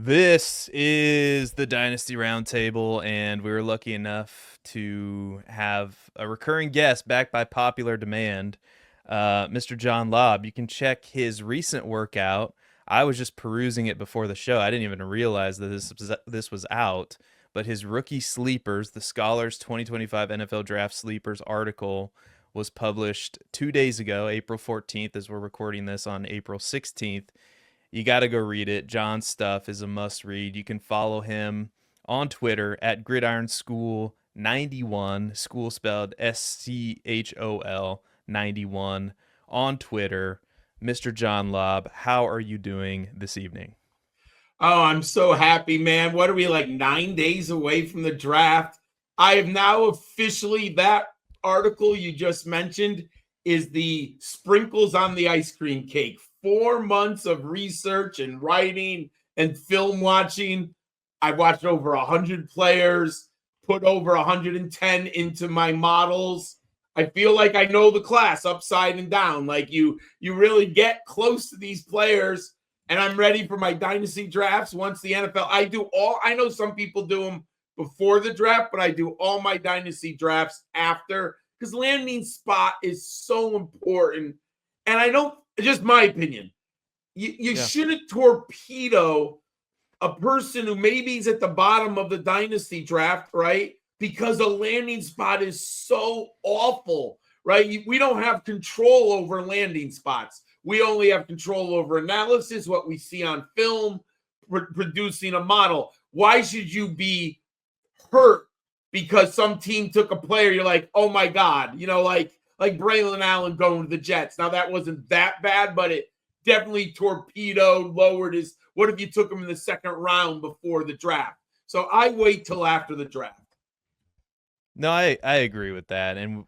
This is the Dynasty Roundtable, and we were lucky enough to have a recurring guest back by popular demand, Mr. John Laub. You can check his recent workout. I was just perusing it before the show. I didn't even realize that this was out. But his rookie sleepers, the Scholars 2025 NFL Draft Sleepers article, was published 2 days ago, April 14th, as we're recording this on April 16th. You got to go read it. John's stuff is a must read. You can follow him on Twitter at Gridiron School 91, school spelled SCHOL 91 on Twitter. Mr. John Laub, how are you doing this evening? Oh, I'm so happy, man. What are we, like 9 days away from the draft? I have now officially, that article you just mentioned is the sprinkles on the ice cream cake. 4 months of research and writing and film watching. I've watched over 100 players, put over 110 into my models. I feel like I know the class upside and down. Like you really get close to these players, and I'm ready for my dynasty drafts once the NFL. I know some people do them before the draft, but I do all my dynasty drafts after, because landing spot is so important. And I don't, just my opinion, you shouldn't torpedo a person who maybe is at the bottom of the dynasty draft, right? Because a landing spot is so awful, right? We don't have control over landing spots. We only have control over analysis, what we see on film, producing a model. Why should you be hurt because some team took a player? You're like, oh my God, like Braylon Allen going to the Jets. Now that wasn't that bad, but it definitely torpedoed, lowered his. What if you took him in the second round before the draft? So I wait till after the draft. No, I agree with that. And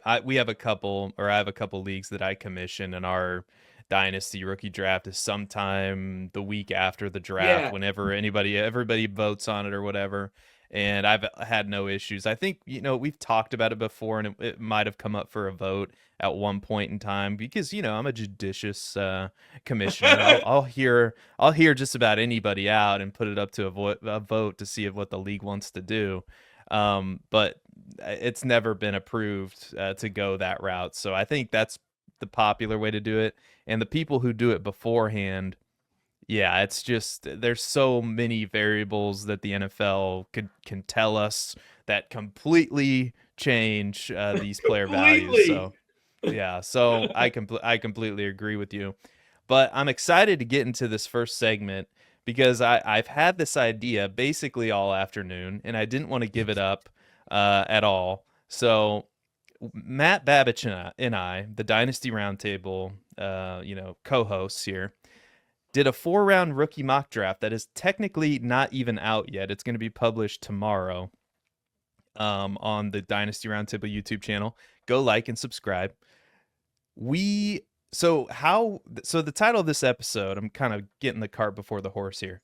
I have a couple leagues that I commission, and our dynasty rookie draft is sometime the week after the draft, whenever everybody votes on it or whatever. And I've had no issues. I think, we've talked about it before, and it might have come up for a vote at one point in time because, I'm a judicious commissioner. I'll hear just about anybody out and put it up to a vote to see what the league wants to do. But it's never been approved to go that route. So I think that's the popular way to do it. And the people who do it beforehand, yeah, it's just there's so many variables that the NFL can tell us that completely change these player values. So yeah, so I completely agree with you. But I'm excited to get into this first segment because I've had this idea basically all afternoon, and I didn't want to give it up at all. So Matt Babich and I, the Dynasty Roundtable, co-hosts here, did a 4-round rookie mock draft that is technically not even out yet. It's going to be published tomorrow on the Dynasty Roundtable YouTube channel. Go like and subscribe. So the title of this episode, I'm kind of getting the cart before the horse here.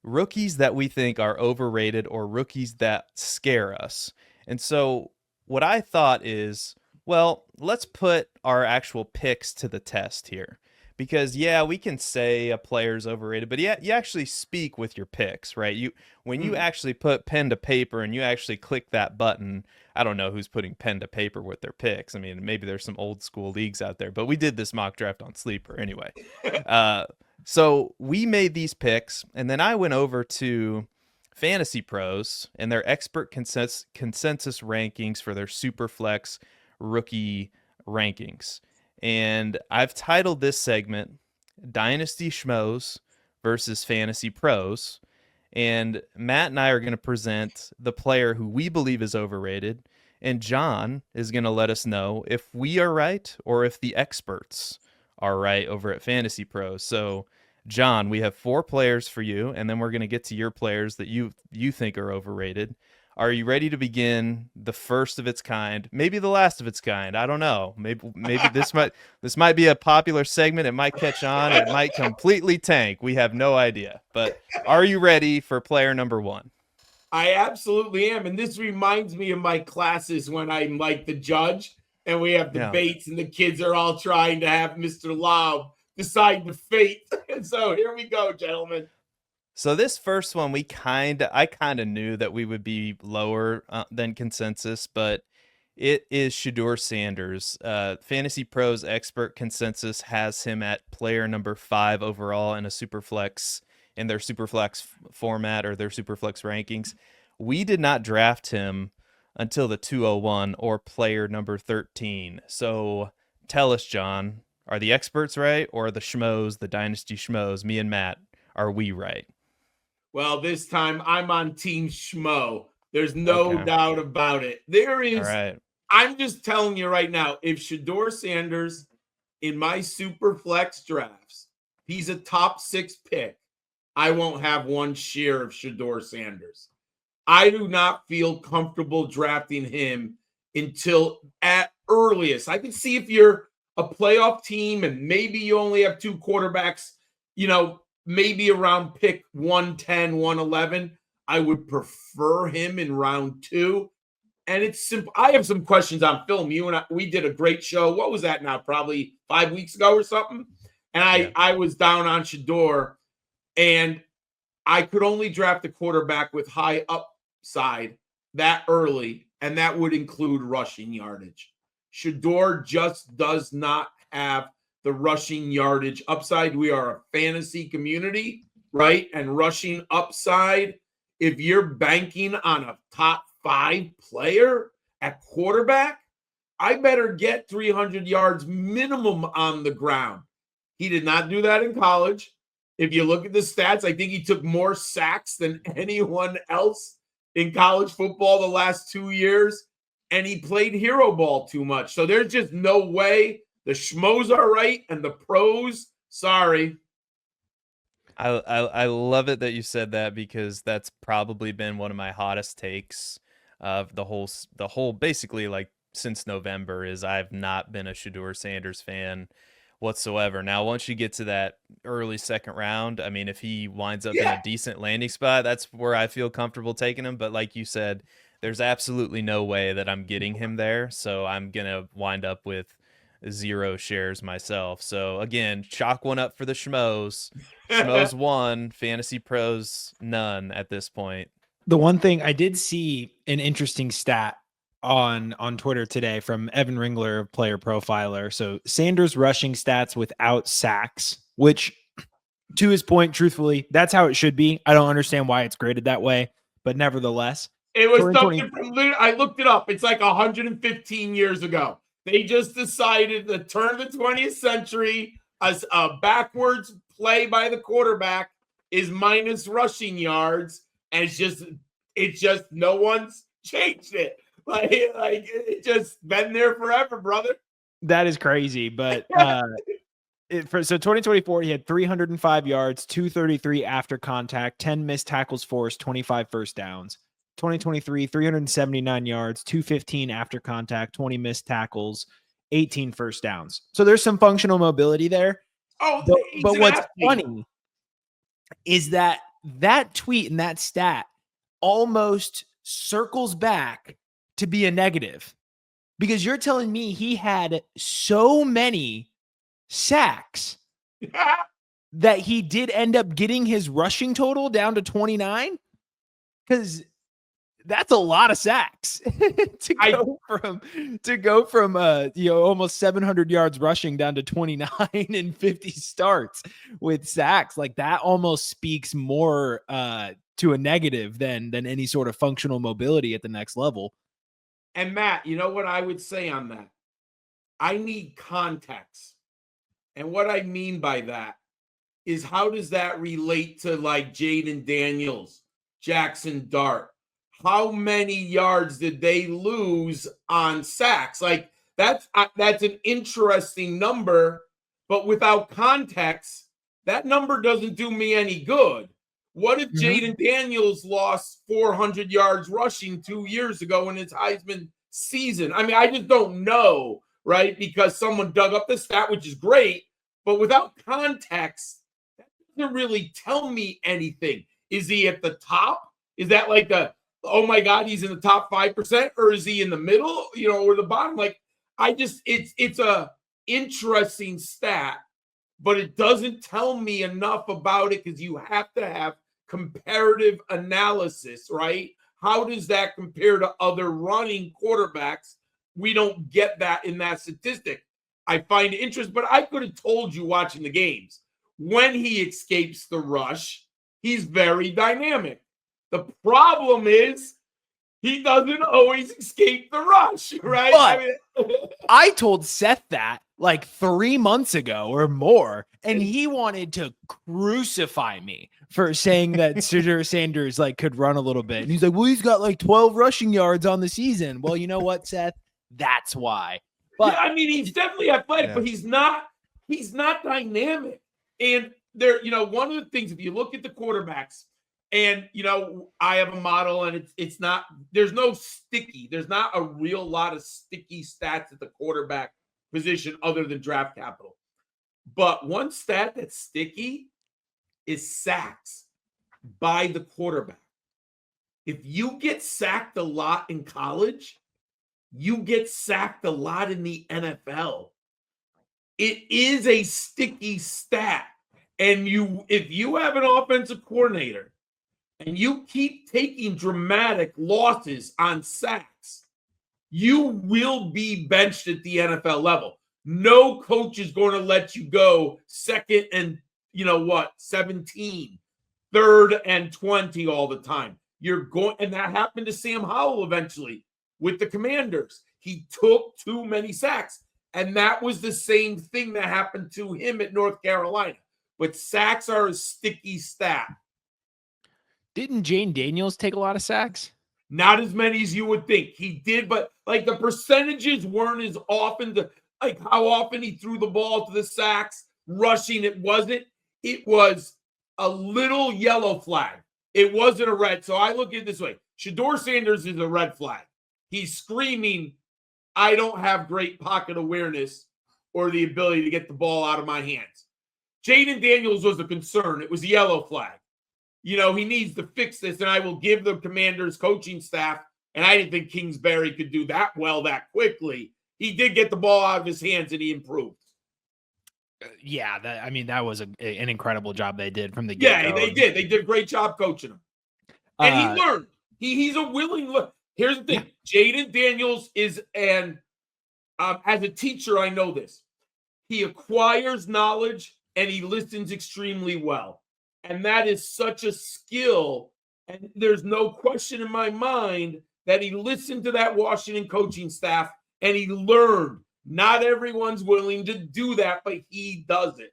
Rookies that we think are overrated or rookies that scare us. And so what I thought is, well, let's put our actual picks to the test here. Because, we can say a player's overrated, but you actually speak with your picks, right? When you actually put pen to paper and you actually click that button, I don't know who's putting pen to paper with their picks. I mean, maybe there's some old school leagues out there, but we did this mock draft on Sleeper anyway. So we made these picks, and then I went over to Fantasy Pros and their expert consensus rankings for their Superflex rookie rankings. And I've titled this segment Dynasty Schmoes versus Fantasy Pros. And Matt and I are going to present the player who we believe is overrated. And John is going to let us know if we are right or if the experts are right over at Fantasy Pros. So, John, we have 4 players for you, and then we're going to get to your players that you think are overrated. Are you ready to begin the first of its kind? Maybe the last of its kind. I don't know. Maybe this might be a popular segment. It might catch on. It might completely tank. We have no idea. But are you ready for player number 1? I absolutely am. And this reminds me of my classes when I'm like the judge and we have debates and the kids are all trying to have Mr. Laub decide the fate. And so here we go, gentlemen. So this first one, I kind of knew that we would be lower than consensus, but it is Shedeur Sanders. Fantasy Pros expert consensus has him at player number 5 overall in a superflex in their superflex format or their superflex rankings. We did not draft him until the 201 or player number 13. So tell us, John, are the experts right or the schmoes, the Dynasty schmoes, me and Matt, are we right? Well, this time I'm on Team Schmo. There's no Okay. doubt about it. All right. I'm just telling you right now, if Shedeur Sanders in my super flex drafts, he's a top 6 pick, I won't have one share of Shedeur Sanders. I do not feel comfortable drafting him until at earliest. I can see if you're a playoff team and maybe you only have 2 quarterbacks, maybe around pick 110, 111. I would prefer him in round 2. And it's simple. I have some questions on film. You and we did a great show. What was that now? Probably 5 weeks ago or something. And I was down on Shedeur, and I could only draft a quarterback with high upside that early, and that would include rushing yardage. Shedeur just does not have the rushing yardage upside. We are a fantasy community, right? And rushing upside, if you're banking on a top 5 player at quarterback, I better get 300 yards minimum on the ground. He did not do that in college. If you look at the stats, I think he took more sacks than anyone else in college football the last 2 years, and he played hero ball too much. So there's just no way. The schmoes are right, and the pros, sorry. I love it that you said that because that's probably been one of my hottest takes of the whole basically like since November is I've not been a Shedeur Sanders fan whatsoever. Now, once you get to that early second round, I mean, if he winds up in a decent landing spot, that's where I feel comfortable taking him. But like you said, there's absolutely no way that I'm getting him there. So I'm going to wind up with 0 shares myself. So again, chalk one up for the schmoes. Schmoes 1, Fantasy Pros none at this point. The one thing I did see an interesting stat on Twitter today from Evan Ringler of Player Profiler. So Sanders rushing stats without sacks, which to his point, truthfully, that's how it should be. I don't understand why it's graded that way, but nevertheless. It was something from, I looked it up. It's like 115 years ago. They just decided to turn the 20th century as a backwards play by the quarterback is minus rushing yards. And it's just no one's changed it. Like it just been there forever, brother. That is crazy. But so 2024, he had 305 yards, 233 after contact, 10 missed tackles forced, 25 first downs. 2023, 379 yards, 215 after contact, 20 missed tackles, 18 first downs. So there's some functional mobility there. Oh, but what's funny is that tweet and that stat almost circles back to be a negative, because you're telling me he had so many sacks that he did end up getting his rushing total down to 29, because that's a lot of sacks to go from almost 700 yards rushing down to 29 and 50 starts with sacks. Like that almost speaks more to a negative than any sort of functional mobility at the next level. And Matt, you know what I would say on that? I need context. And what I mean by that is, how does that relate to like Jaden Daniels, Jackson Dart? How many yards did they lose on sacks? Like that's an interesting number, but without context, that number doesn't do me any good. What if Jaden Daniels lost 400 yards rushing 2 years ago in his Heisman season? I mean, I just don't know, right? Because someone dug up the stat, which is great, but without context, that doesn't really tell me anything. Is he at the top? Is that like oh my God, he's in the top 5%, or is he in the middle, or the bottom? Like, it's a interesting stat, but it doesn't tell me enough about it, because you have to have comparative analysis, right? How does that compare to other running quarterbacks? We don't get that in that statistic. I find interest, but I could have told you watching the games, when he escapes the rush, he's very dynamic. The problem is he doesn't always escape the rush, right? But I told Seth that like 3 months ago or more, and he wanted to crucify me for saying that Shedeur Sanders like could run a little bit. And he's like, well, he's got like 12 rushing yards on the season. Well, you know what, Seth? That's why. But yeah, I mean, he's definitely athletic, but he's not dynamic. And there, one of the things, if you look at the quarterbacks, and I have a model, and it's not, there's not a real lot of sticky stats at the quarterback position other than draft capital. But one stat that's sticky is sacks by the quarterback. If you get sacked a lot in college, you get sacked a lot in the NFL. It is a sticky stat. And if you have an offensive coordinator and you keep taking dramatic losses on sacks, you will be benched at the NFL level. No coach is going to let you go second and 17, third and 20 all the time. And that happened to Sam Howell eventually with the Commanders. He took too many sacks, and that was the same thing that happened to him at North Carolina. But sacks are a sticky stat. Didn't Jane Daniels take a lot of sacks? Not as many as you would think. He did, but like the percentages weren't as often like how often he threw the ball to the sacks, rushing. It was a little yellow flag. It wasn't a red. So I look at it this way. Shedeur Sanders is a red flag. He's screaming, I don't have great pocket awareness or the ability to get the ball out of my hands. Jaden Daniels was a concern. It was a yellow flag. He needs to fix this, and I will give the Commanders coaching staff, and I didn't think Kingsbury could do that well that quickly. He did get the ball out of his hands, and he improved. Yeah, that was an incredible job they did from the get-go. Yeah, they did. They did a great job coaching him. And he learned. He's a willing look. Here's the thing. Jaden Daniels is as a teacher, I know this. He acquires knowledge, and he listens extremely well. And that is such a skill. And there's no question in my mind that he listened to that Washington coaching staff and he learned. Not everyone's willing to do that, but he does it.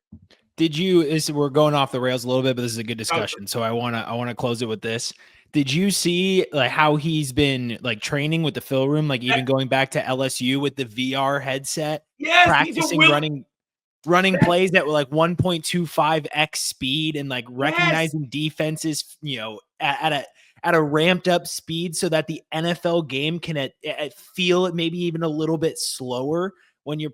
We're going off the rails a little bit, but this is a good discussion. So I want to close it with this. Did you see like how he's been like training with the film room, like even going back to LSU with the VR headset, practicing running plays that were like 1.25x speed and like recognizing defenses, at a ramped up speed so that the NFL game can feel it maybe even a little bit slower when you're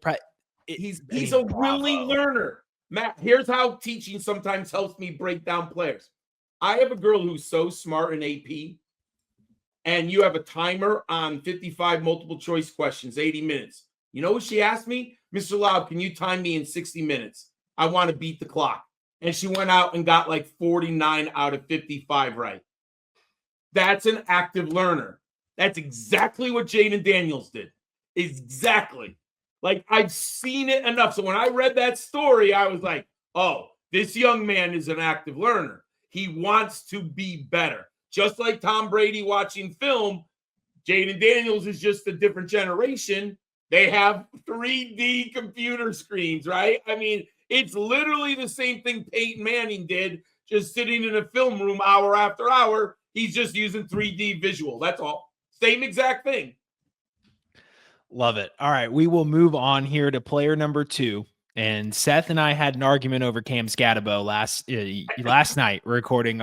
he's a willing learner. Matt, here's how teaching sometimes helps me break down players. I have a girl who's so smart in AP, and you have a timer on 55 multiple choice questions, 80 minutes. You know what she asked me? Mr. Laub, can you time me in 60 minutes? I want to beat the clock. And she went out and got like 49 out of 55 right. That's an active learner. That's exactly what Jaden Daniels did. Exactly. Like, I've seen it enough. So when I read that story, I was like, oh, this young man is an active learner. He wants to be better. Just like Tom Brady watching film, Jaden Daniels is just a different generation. They have 3D computer screens, right? I mean, it's literally the same thing Peyton Manning did, just sitting in a film room hour after hour. He's just using 3D visual. That's all. Same exact thing. Love it. All right, we will move on here to player number 2. And Seth and I had an argument over Cam Skattebo last night recording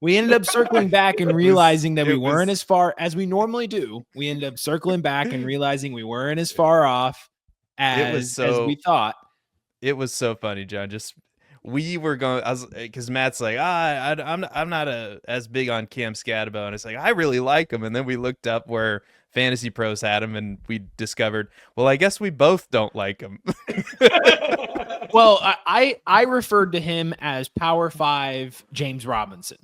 we ended up circling back and realizing that we weren't as far as we normally do. We ended up circling back and realizing we weren't as far off as we thought. It was so funny, John. We were going, because Matt's like, I'm not as big on Cam Skattebo, and it's like, I really like him. And then we looked up where Fantasy Pros had him, and we discovered, well, I guess we both don't like him. Well, I referred to him as Power 5 James Robinson.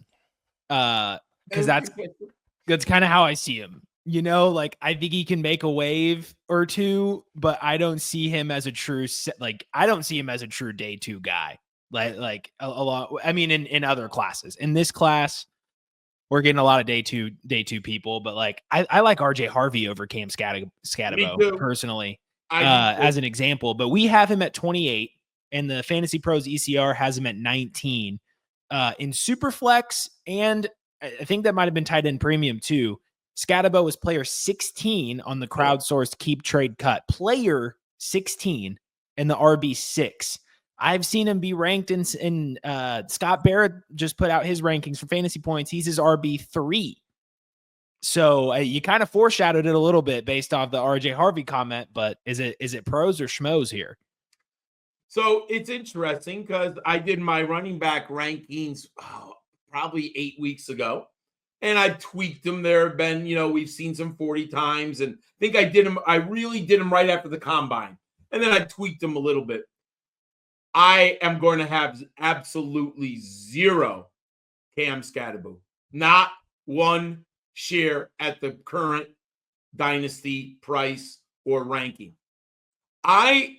Because that's kind of how I see him. You know, like I think he can make a wave or two, but I don't see him as a true I don't see him as a true day two guy. Like a lot. I mean, in other classes, in this class, we're getting a lot of day two people. But like I like RJ Harvey over Cam Skattebo personally, as an example. But we have him at 28, and the Fantasy Pros ECR has him at 19 in Superflex, and I think that might have been tight end premium too. Skattebo was player 16 on the crowdsourced keep trade cut, player 16 in the RB6. I've seen him be ranked in Scott Barrett just put out his rankings for fantasy points. He's his RB3. So you kind of foreshadowed it a little bit based off the RJ Harvey comment, but is it pros or schmoes here? So it's interesting because I did my running back rankings probably 8 weeks ago. And I tweaked them. There have been, we've seen some 40 times. And I think I really did them right after the combine. And then I tweaked them a little bit. I am going to have absolutely zero Cam Skattebo. Not one share at the current Dynasty price or ranking. I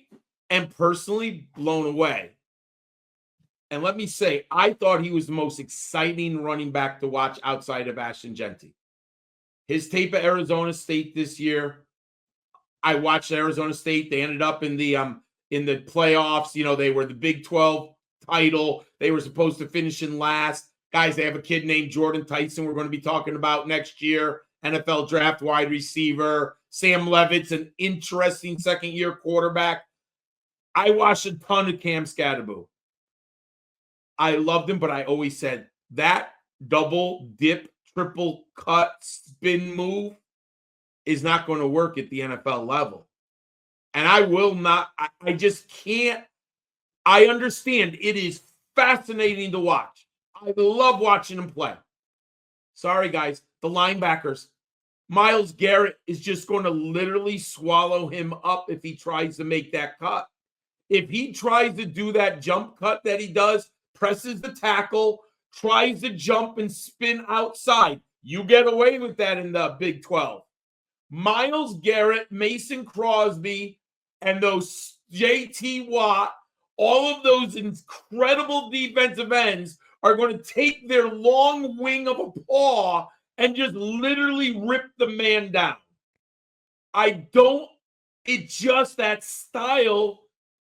am personally blown away. And let me say, I thought he was the most exciting running back to watch outside of Ashton Genty. His tape at Arizona State this year, I watched Arizona State. They ended up in the playoffs. They were the Big 12 title. They were supposed to finish in last. Guys, they have a kid named Jordan Tyson we're going to be talking about next year. NFL draft wide receiver. Sam Levitt's an interesting second-year quarterback. I watched a ton of Cam Skattebo. I loved him, but I always said that double dip, triple cut, spin move is not going to work at the NFL level. And I will not, I just can't. I understand it is fascinating to watch. I love watching him play. Sorry, guys, the linebackers. Myles Garrett is just going to literally swallow him up if he tries to make that cut. If he tries to do that jump cut that he does, presses the tackle, tries to jump and spin outside. You get away with that in the Big 12. Myles Garrett, Mason Crosby, and those JT Watt, all of those incredible defensive ends are going to take their long wing of a paw and just literally rip the man down. It's just that style.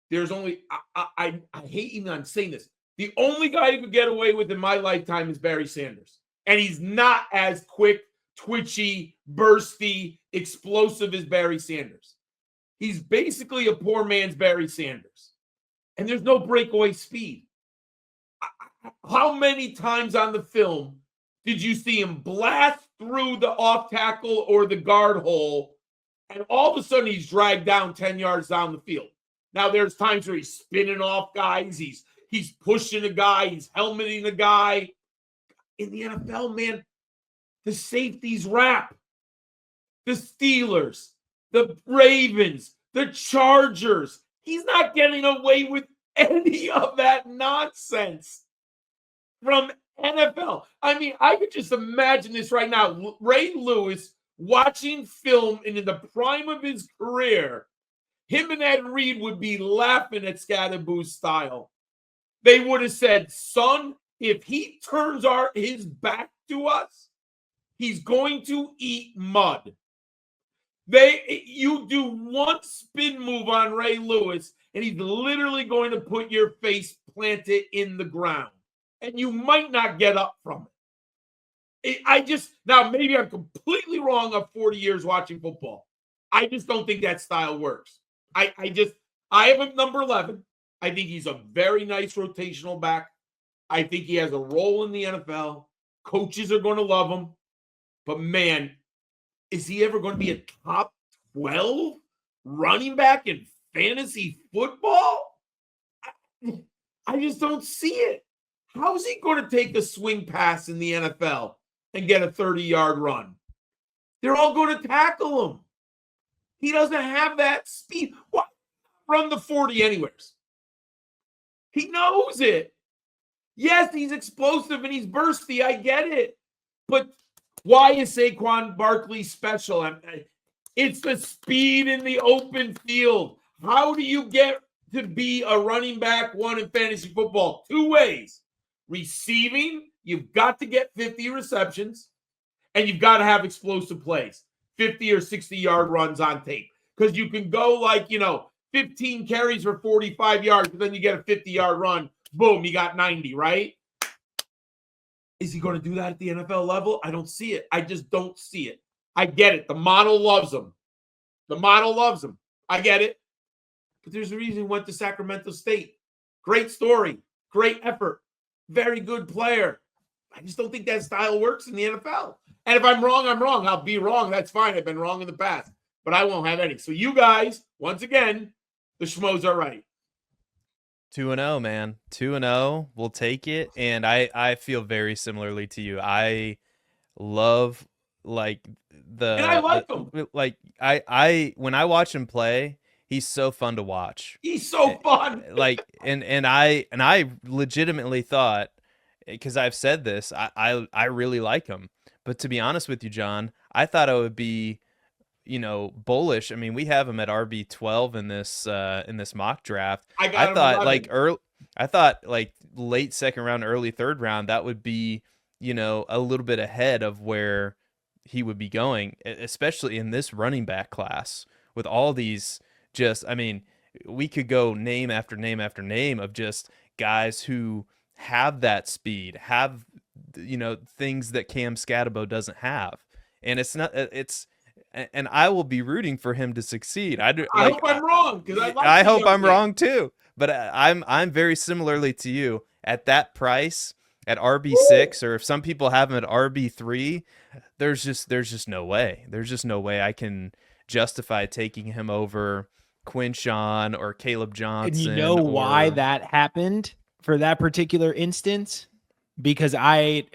There's only, I hate even I'm saying this. The only guy who could get away with in my lifetime is Barry Sanders. And he's not as quick, twitchy, bursty, explosive as Barry Sanders. He's basically a poor man's Barry Sanders. And there's no breakaway speed. How many times on the film did you see him blast through the off tackle or the guard hole, and all of a sudden he's dragged down 10 yards down the field? Now, there's times where he's spinning off guys, he's pushing a guy, he's helmeting a guy. In the NFL, man, the safeties rap. The Steelers, the Ravens, the Chargers. He's not getting away with any of that nonsense from NFL. I mean, I could just imagine this right now. Ray Lewis watching film and in the prime of his career, him and Ed Reed would be laughing at Skattebo's style. They would have said, son, if he turns his back to us, he's going to eat mud. You do one spin move on Ray Lewis, and he's literally going to put your face planted in the ground. And you might not get up from it. Now maybe I'm completely wrong of 40 years watching football. I just don't think that style works. I have him number 11. I think he's a very nice rotational back. I think he has a role in the NFL. Coaches are going to love him. But man, is he ever going to be a top 12 running back in fantasy football? I just don't see it. How is he going to take a swing pass in the NFL and get a 30-yard run? They're all going to tackle him. He doesn't have that speed. What? Run the 40 anyways. He knows it. Yes, he's explosive and he's bursty. I get it. But why is Saquon Barkley special? It's the speed in the open field. How do you get to be a running back one in fantasy football? Two ways. Receiving, you've got to get 50 receptions, and you've got to have explosive plays, 50 or 60-yard runs on tape. Because you can go like, 15 carries for 45 yards, but then you get a 50-yard run. Boom, you got 90, right? Is he going to do that at the NFL level? I don't see it. I just don't see it. I get it. The model loves him. I get it. But there's a reason he went to Sacramento State. Great story. Great effort. Very good player. I just don't think that style works in the NFL. And if I'm wrong, I'm wrong. I'll be wrong. That's fine. I've been wrong in the past. But I won't have any. So you guys, once again, the schmoes are right. 2-0, man. 2-0. We'll take it. And I feel very similarly to you. I love and I like him. Like I when I watch him play, he's so fun to watch. He's so fun. Like and I legitimately thought, because I've said this, I really like him. But to be honest with you, John, I thought I would be, bullish. I mean, we have him at RB12 in this mock draft. I thought like late second round, early third round, that would be, a little bit ahead of where he would be going, especially in this running back class with all these we could go name after name after name of just guys who have that speed, have, things that Cam Skattebo doesn't have. And and I will be rooting for him to succeed. I hope I'm wrong, because I hope I'm wrong too. But I'm very similarly to you at that price at RB6, or if some people have him at RB3, there's just no way. There's just no way I can justify taking him over Quinshawn or Caleb Johnson. And you know why that happened for that particular instance? Because I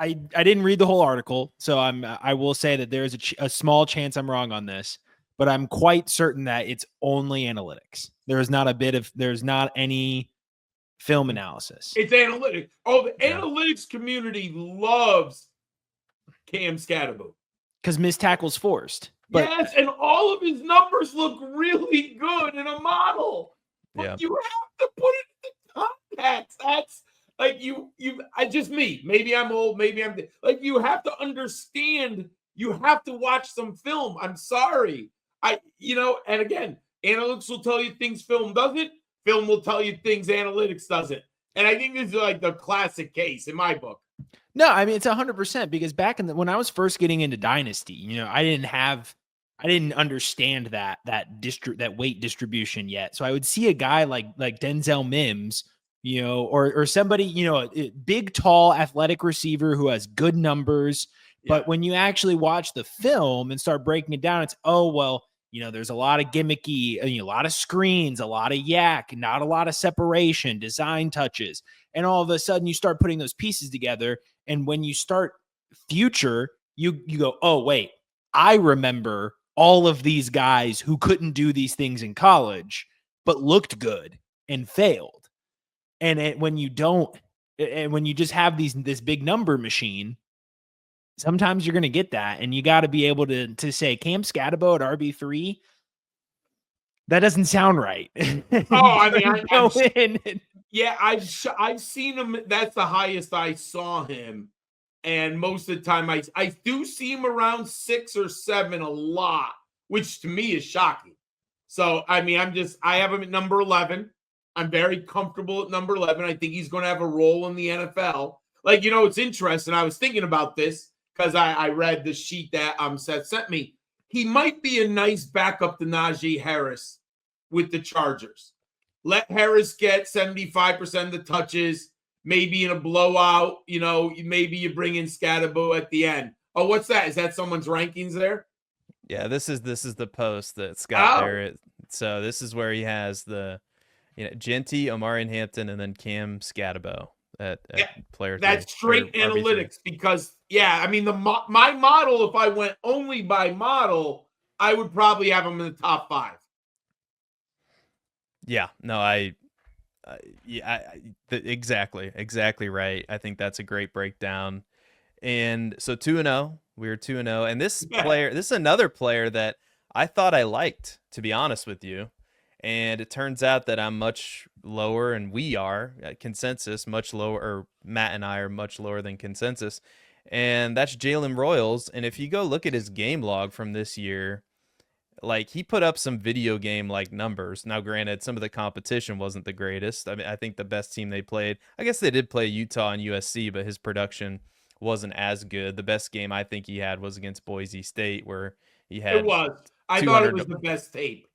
didn't read the whole article, so I will say that there is a small chance I'm wrong on this, but I'm quite certain that it's only analytics. There's not any film analysis. It's analytics. Oh, the analytics community loves Cam Skattebo because missed tackles forced. But yes, and all of his numbers look really good in a model. But you have to put it in the context. That's like maybe I'm old, maybe I'm like, you have to understand, you have to watch some film. I'm sorry. And again, analytics will tell you things film doesn't. Film will tell you things analytics doesn't. And I think this is like the classic case in my book. No, I mean, it's 100%, because back when I was first getting into Dynasty, I didn't understand that weight distribution yet. So I would see a guy like Denzel Mims, or somebody, a big, tall, athletic receiver who has good numbers. Yeah. But when you actually watch the film and start breaking it down, it's, there's a lot of gimmicky, a lot of screens, a lot of yak, not a lot of separation, design touches. And all of a sudden you start putting those pieces together. And when you start future, you go, oh, wait, I remember all of these guys who couldn't do these things in college, but looked good and failed. And when you just have this big number machine, sometimes you're going to get that. And you got to be able to say Cam Skattebo at RB3. That doesn't sound right. I've seen him. That's the highest I saw him. And most of the time I do see him around 6 or 7 a lot, which to me is shocking. So, I have him at number 11. I'm very comfortable at number 11. I think he's going to have a role in the NFL. Like, it's interesting. I was thinking about this because I read the sheet that Seth sent me. He might be a nice backup to Najee Harris with the Chargers. Let Harris get 75% of the touches. Maybe in a blowout, maybe you bring in Skattebo at the end. Oh, what's that? Is that someone's rankings there? Yeah, this is the post that Scott there. So this is where he has the, Genty, Omarion Hampton, and then Cam Skattebo at player. That's straight analytics RB3. Because my model, if I went only by model, I would probably have him in the top 5. Yeah, no, I Exactly right. I think that's a great breakdown. And so 2-0, we were 2-0, and this is another player that I thought I liked, to be honest with you. And it turns out that I'm much lower, and we are at consensus much lower, or Matt and I are much lower than consensus. And that's Jalen Royals. And if you go look at his game log from this year, like he put up some video game like numbers. Now, granted, some of the competition wasn't the greatest. I mean, I think the best team they played, I guess they did play Utah and USC, but his production wasn't as good. The best game I think he had was against Boise State, where he had It was. I thought it was the best tape.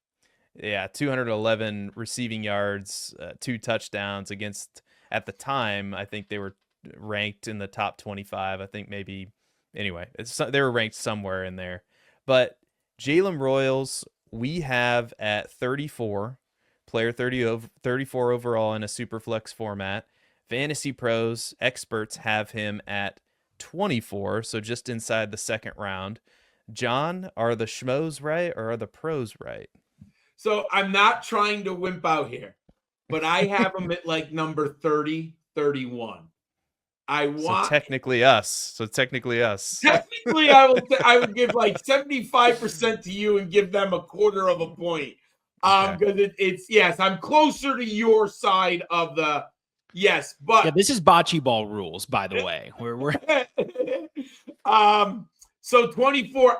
Yeah, 211 receiving yards, 2 touchdowns against, at the time, I think they were ranked in the top 25. I think maybe, anyway, they were ranked somewhere in there. But Jalen Royals, we have at 34, player 34 overall in a Superflex format. Fantasy pros, experts have him at 24, so just inside the second round. John, are the schmoes right or are the pros right? So I'm not trying to wimp out here, but I have him at like number 30, 31. So technically us. Technically, I would give like 75% to you and give them a quarter of a point. Because it's yes, I'm closer to your side of the yes, but yeah, this is bocce ball rules, by the way. We're so 24.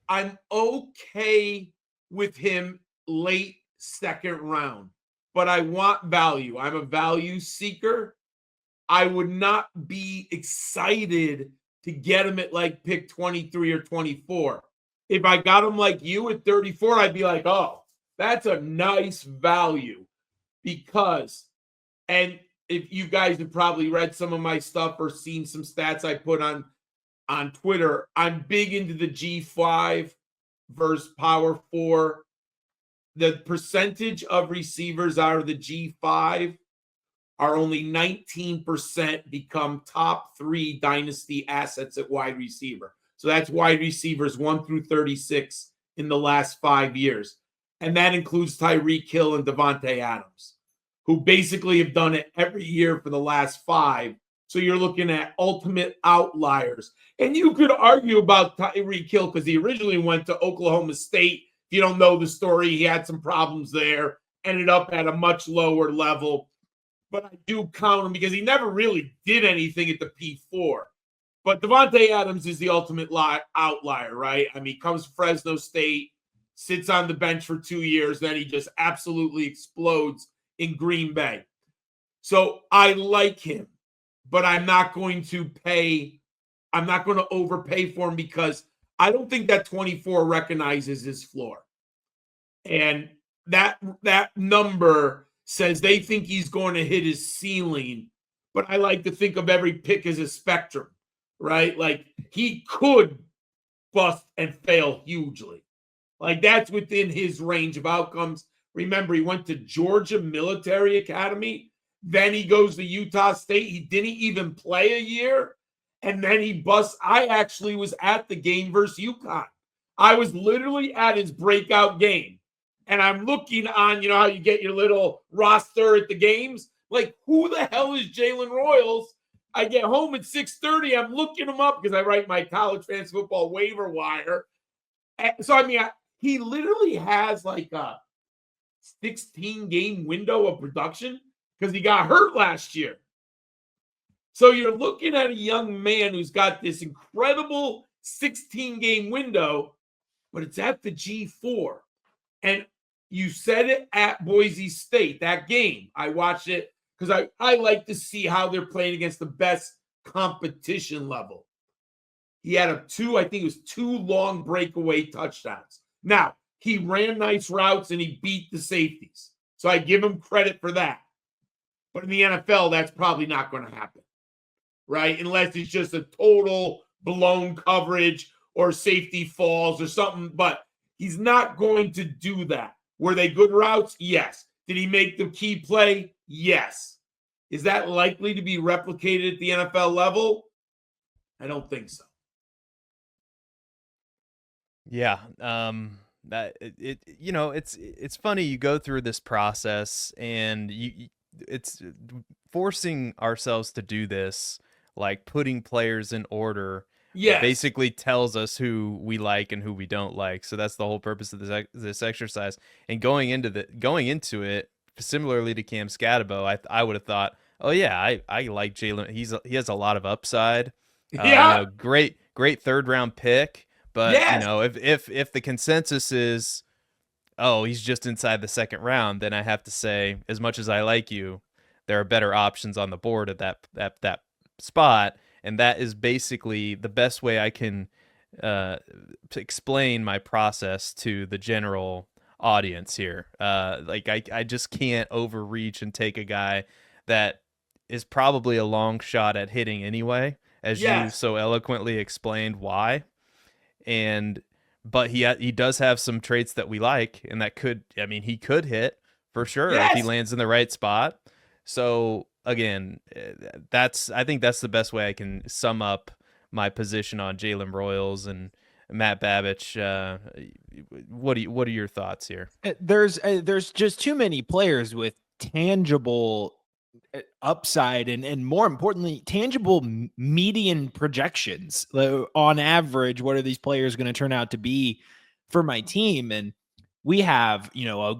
I'm okay with him late second round, but I want value. I'm a value seeker. I would not be excited to get him at like pick 23 or 24. If I got him like you at 34, I'd be like, oh, that's a nice value. Because, and if you guys have probably read some of my stuff or seen some stats I put on Twitter, I'm big into the G5 versus Power 4. The percentage of receivers out of the G5 are only 19% become top 3 dynasty assets at wide receiver. So that's wide receivers 1 through 36 in the last 5 years. And that includes Tyreek Hill and Davante Adams, who basically have done it every year for the last 5. So you're looking at ultimate outliers. And you could argue about Tyreek Hill because he originally went to Oklahoma State. If you don't know the story, he had some problems there, ended up at a much lower level. But I do count him because he never really did anything at the P4. But Davante Adams is the ultimate outlier, right? I mean, he comes from Fresno State, sits on the bench for 2 years, then he just absolutely explodes in Green Bay. So I like him, but I'm not going to overpay for him because I don't think that 24 recognizes his floor. And that number says they think he's going to hit his ceiling, but I like to think of every pick as a spectrum, right? Like he could bust and fail hugely. Like that's within his range of outcomes. Remember, he went to Georgia Military Academy. Then he goes to Utah State. He didn't even play a year. And then he busts. I actually was at the game versus UConn. I was literally at his breakout game. And I'm looking on, you know how you get your little roster at the games? Like, who the hell is Jalen Royals? I get home at 6:30. I'm looking him up because I write my college fantasy football waiver wire. So, I mean, he literally has like a 16-game window of production because he got hurt last year. So you're looking at a young man who's got this incredible 16-game window, but it's at the G4. And you said it at Boise State, that game. I watched it because I like to see how they're playing against the best competition level. He had two long breakaway touchdowns. Now, he ran nice routes and he beat the safeties. So I give him credit for that. But in the NFL, that's probably not going to happen, right? Unless it's just a total blown coverage or safety falls or something. But he's not going to do that. Were they good routes? Yes. Did he make the key play? Yes. Is that likely to be replicated at the NFL level? I don't think so. Yeah. That it's funny, you go through this process and it's forcing ourselves to do this, like putting players in order Yes. basically tells us who we like and who we don't like. So that's the whole purpose of this exercise. And going into it, similarly to Cam Skattebo, I would have thought, oh yeah, I like Jalen. He has a lot of upside. Yeah. Great third round pick. But Yes. if the consensus is, oh, he's just inside the second round, then I have to say, as much as I like you, there are better options on the board at that spot, and that is basically the best way I can to explain my process to the general audience here. Like I just can't overreach and take a guy that is probably a long shot at hitting anyway, as you Yes. so eloquently explained why. But he does have some traits that we like, and that he could hit for sure if he Yes. lands in the right spot. So again, I think that's the best way I can sum up my position on Jalen Royals and Matt Babich. What are your thoughts here? There's just too many players with tangible upside and more importantly, tangible median projections. On average, what are these players going to turn out to be for my team? And we have, a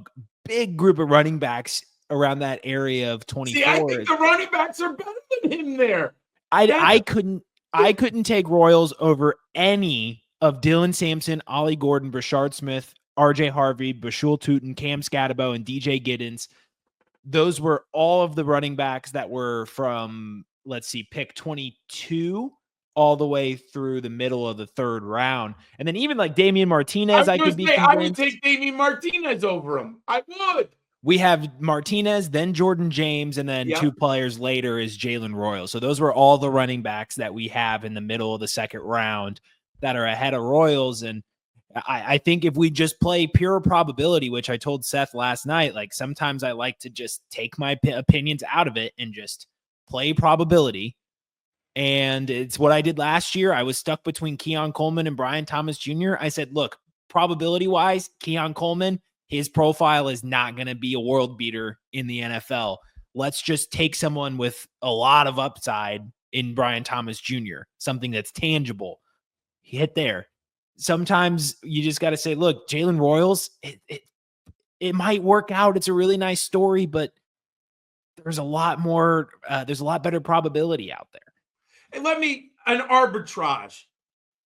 big group of running backs around that area of 24. See, I think the running backs are better than him there. I couldn't take Royals over any of Dylan Sampson, Ollie Gordon, Brashard Smith, RJ Harvey, Bashul Tootin, Cam Skattebo, and DJ Giddens. Those were all of the running backs that were from, let's see, pick 22 all the way through the middle of the third round. And then even like Damian Martinez, I would take Damian Martinez over him. I would. We have Martinez, then Jordan James, and then 2 players later is Jalen Royals. So those were all the running backs that we have in the middle of the second round that are ahead of Royals. And I think if we just play pure probability, which I told Seth last night, like sometimes I like to just take my opinions out of it and just play probability. And it's what I did last year. I was stuck between Keon Coleman and Brian Thomas Jr. I said, look, probability wise, Keon Coleman, his profile is not going to be a world beater in the NFL. Let's just take someone with a lot of upside in Brian Thomas Jr., something that's tangible. He hit there. Sometimes you just got to say, look, Jalen Royals, it might work out. It's a really nice story, but there's a lot more, there's a lot better probability out there. And an arbitrage.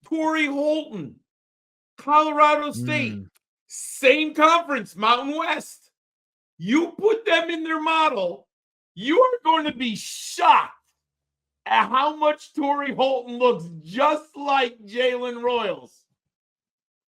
Torrey Holton, Colorado State, same conference, Mountain West. You put them in their model, you are going to be shocked at how much Torrey Holton looks just like Jalen Royals.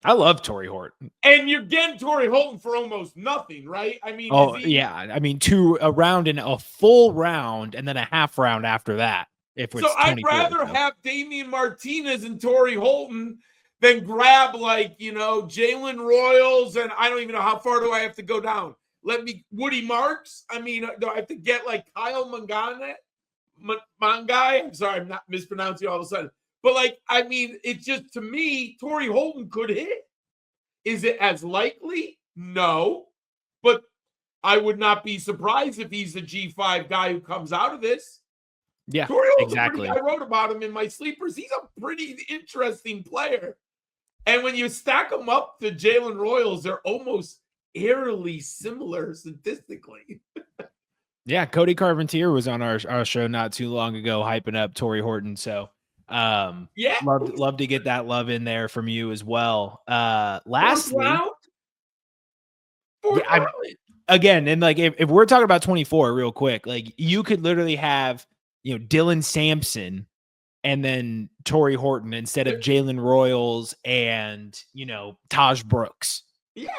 I love Torrey Holton. And you're getting Torrey Holton for almost nothing, right? I mean, a round and a full round and then a half round after that. So I'd rather have Damian Martinez and Torrey Holton than grab Jalen Royals, and I don't even know how far do I have to go down. Woody Marks. I mean, do I have to get like Kyle Mangai? I'm sorry, I'm not mispronouncing all of a sudden. But it's just, to me, Torrey Holton could hit. Is it as likely? No. But I would not be surprised if he's a G5 guy who comes out of this. Yeah, Torrey Holton, exactly. I wrote about him in my sleepers. He's a pretty interesting player. And when you stack them up to Jalen Royals, they're almost eerily similar statistically. Yeah, Cody Carpentier was on our show not too long ago hyping up Torrey Holton. So love to get that love in there from you as well. Lastly, again, and if we're talking about 24 real quick, you could literally have Dylan Sampson and then Torrey Holton instead of Jalen Royals and Taj Brooks. Yeah.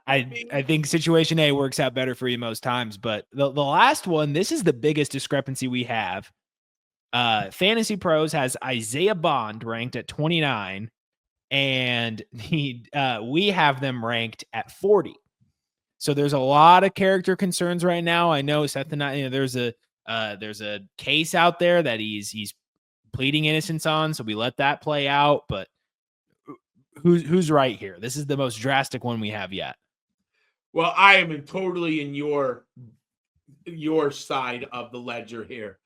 I think situation A works out better for you most times, but the last one, this is the biggest discrepancy we have. Fantasy Pros has Isaiah Bond ranked at 29, and we have them ranked at 40. So there's a lot of character concerns right now. I know Seth and I, there's a case out there that he's pleading innocence on, so we let that play out. But who's right here? This is the most drastic one we have yet. Well, I am totally in your side of the ledger here.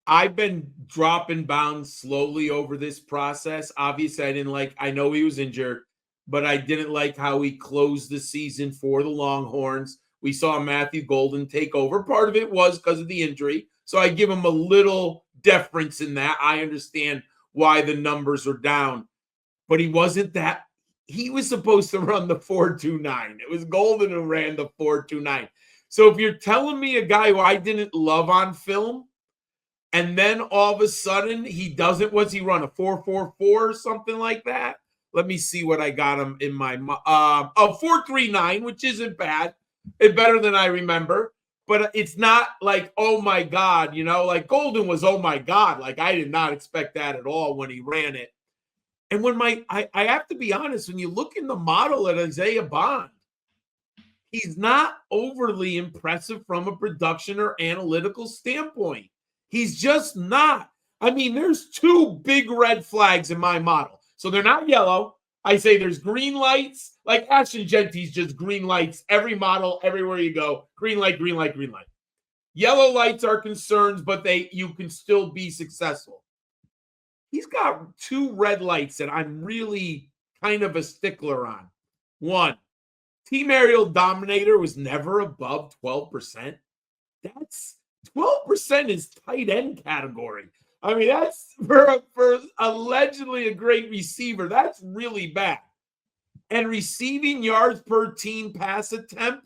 I've been dropping bounds slowly over this process. Obviously, I know he was injured, but I didn't like how he closed the season for the Longhorns. We saw Matthew Golden take over. Part of it was because of the injury. So I give him a little deference in that. I understand why the numbers are down, but he wasn't that. He was supposed to run the 4.29. It was Golden who ran the 4.29. So if you're telling me a guy who I didn't love on film, and then all of a sudden he doesn't, what's he run, a 4.44 or something like that? Let me see what I got him in my 4.39, which isn't bad. It's better than I remember. But it's not like, oh my God, like Golden was, oh my God. Like I did not expect that at all when he ran it. And when I have to be honest, when you look in the model at Isaiah Bond, he's not overly impressive from a production or analytical standpoint. He's just not. I mean, there's two big red flags in my model. So they're not yellow. I say there's green lights. Like Ashton Genty's just green lights. Every model, everywhere you go. Green light, green light, green light. Yellow lights are concerns, but you can still be successful. He's got two red lights that I'm really kind of a stickler on. One, Team Aerial Dominator was never above 12%. That's 12% is tight end category. I mean, that's for allegedly a great receiver. That's really bad. And receiving yards per team pass attempt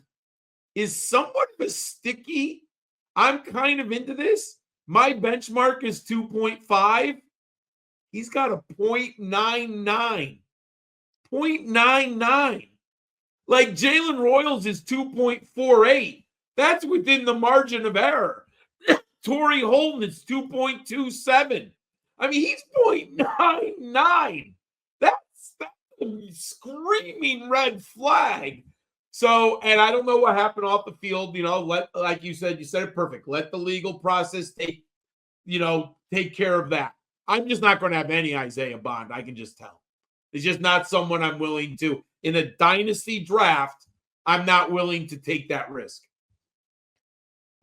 is somewhat of a sticky. I'm kind of into this. My benchmark is 2.5. He's got a 0.99. 0.99. Like Jalen Royals is 2.48. That's within the margin of error. Torrey Holton is 2.27. I mean, he's 0.99. That's a screaming red flag. So, and I don't know what happened off the field. Like you said it perfect. Let the legal process take care of that. I'm just not going to have any Isaiah Bond. I can just tell. It's just not someone I'm willing to. In a dynasty draft, I'm not willing to take that risk.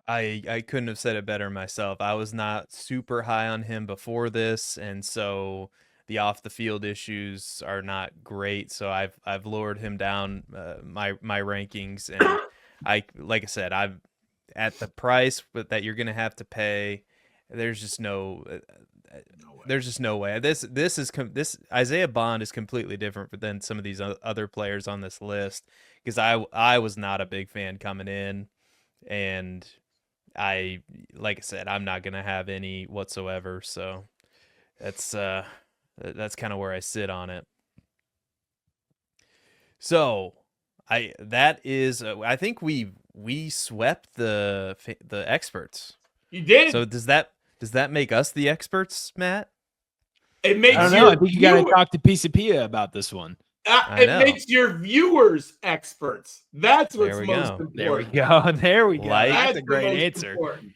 I couldn't have said it better myself. I was not super high on him before this, and so the off the field issues are not great. So I've lowered him down my rankings, and like I said, I've at the price that you're gonna have to pay. There's just no way. This Isaiah Bond is completely different than some of these other players on this list, because I was not a big fan coming in, and like I said, I'm not gonna have any whatsoever. So that's kind of where I sit on it. So I think we swept the experts. You did. So does that make us the experts, Matt? It makes. I don't know. I think you got to talk to Pia about this one. It makes your viewers experts. That's what's most important. There we go. There we go. That's a great answer. Important.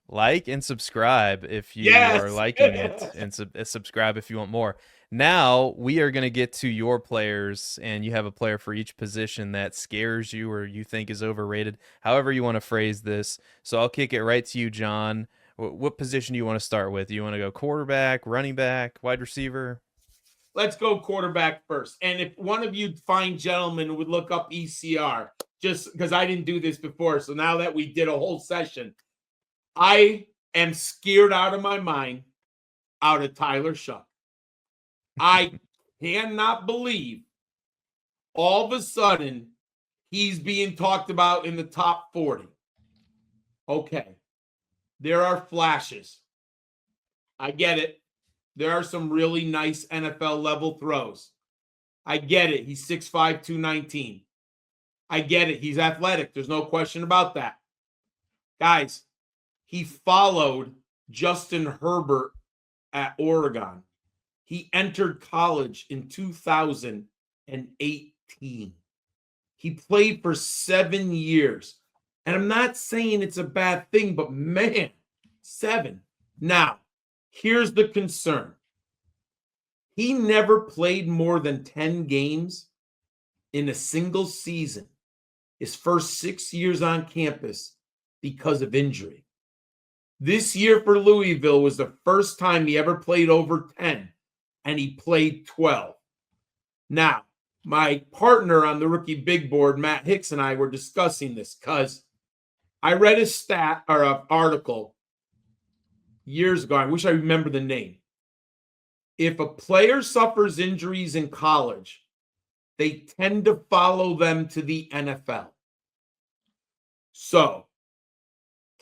Like and subscribe if you are liking it, and subscribe if you want more. Now we are going to get to your players, and you have a player for each position that scares you or you think is overrated, however you want to phrase this. So I'll kick it right to you, John. What position do you want to start with? You want to go quarterback, running back, wide receiver? Let's go quarterback first. And if one of you fine gentlemen would look up ECR, just because I didn't do this before. So now that we did a whole session, I am scared out of my mind out of Tyler Shough. I cannot believe all of a sudden he's being talked about in the top 40. Okay. There are flashes. I get it. There are some really nice NFL level throws. I get it. He's 6'5", 219. I get it. He's athletic. There's no question about that. Guys, he followed Justin Herbert at Oregon. He entered college in 2018. He played for 7 years. And I'm not saying it's a bad thing, but man, 7. Now, here's the concern. He never played more than 10 games in a single season his first 6 years on campus because of injury. This year for Louisville was the first time he ever played over 10, and he played 12. Now, my partner on the rookie big board, Matt Hicks, and I were discussing this because I read a stat or an article years ago. I wish I remember the name. If a player suffers injuries in college, they tend to follow them to the NFL. So,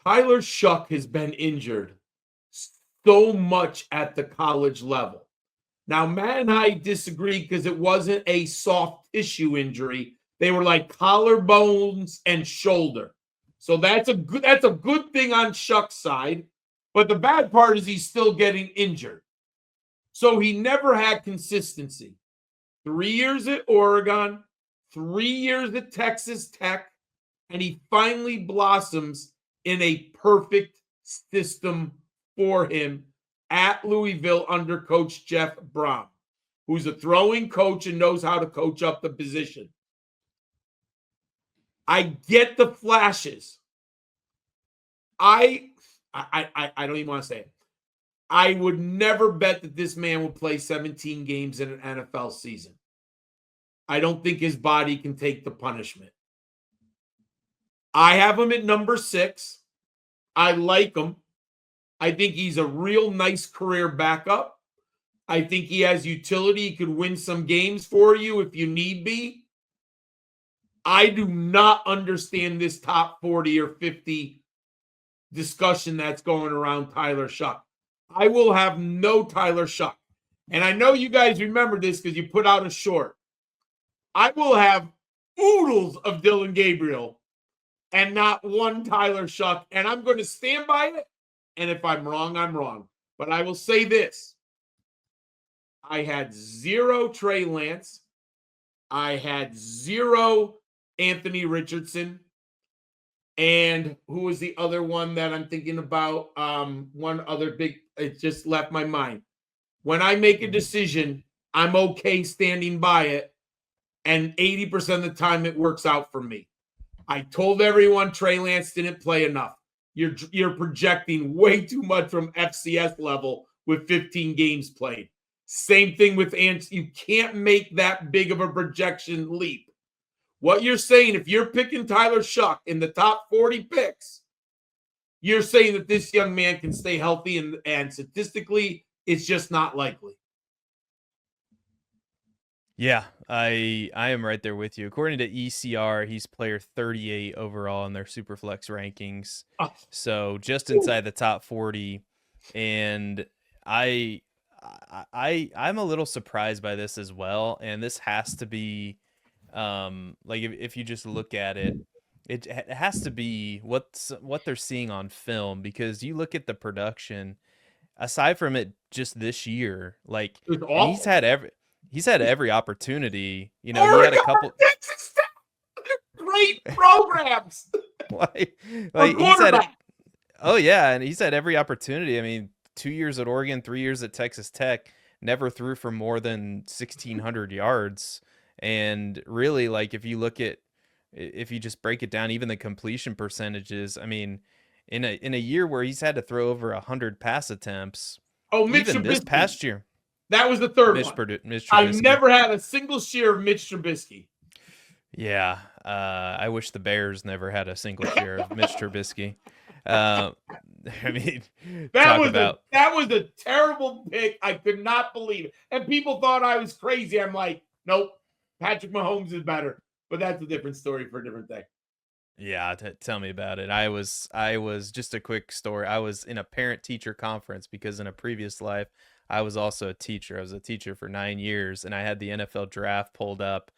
Tyler Shough has been injured so much at the college level. Now, Matt and I disagree because it wasn't a soft tissue injury. They were like collarbones and shoulder. So that's a good thing on Shough's side. But the bad part is he's still getting injured. So he never had consistency. 3 years at Oregon, 3 years at Texas Tech, and he finally blossoms in a perfect system for him at Louisville under Coach Jeff Brom, who's a throwing coach and knows how to coach up the position. I get the flashes. I don't even want to say it. I would never bet that this man will play 17 games in an NFL season. I don't think his body can take the punishment. I have him at number 6. I like him. I think he's a real nice career backup. I think he has utility. He could win some games for you if you need be. I do not understand this top 40 or 50 discussion that's going around Tyler Shough. I will have no Tyler Shough. And I know you guys remember this because you put out a short. I will have oodles of Dylan Gabriel and not one Tyler Shough. And I'm going to stand by it. And if I'm wrong, I'm wrong. But I will say this. I had 0 Trey Lance. I had 0 Anthony Richardson. And who was the other one that I'm thinking about? One other big, it just left my mind. When I make a decision, I'm okay standing by it. And 80% of the time it works out for me. I told everyone Trey Lance didn't play enough. You're projecting way too much from FCS level with 15 games played. Same thing with Ants. You can't make that big of a projection leap. What you're saying, if you're picking Tyler Shough in the top 40 picks, you're saying that this young man can stay healthy, and statistically, it's just not likely. Yeah, I am right there with you. According to ECR, he's player 38 overall in their Superflex rankings. Oh. So just inside the top 40. And I'm a little surprised by this as well. And this has to be like if you just look at it, it has to be what they're seeing on film, because you look at the production aside from it just this year, like he's had every opportunity. You know, he had a couple great programs. like he's had oh yeah, and he's had every opportunity. I mean, 2 years at Oregon, 3 years at Texas Tech, never threw for more than 1,600 yards. And really, like if you just break it down, even the completion percentages, I mean, in a year where he's had to throw over 100 pass attempts, Mitch even Trubisky. this past year. That was the third Mitch one. Trubisky. I've never had a single share of Mitch Trubisky. Yeah, I wish the Bears never had a single share of Mitch Trubisky. I mean, that was a terrible pick. I could not believe it, and people thought I was crazy. I'm like, nope, Patrick Mahomes is better, but that's a different story for a different day. Yeah, tell me about it. I was just a quick story. I was in a parent-teacher conference because in a previous life, I was also a teacher. I was a teacher for 9 years, and I had the NFL draft pulled up,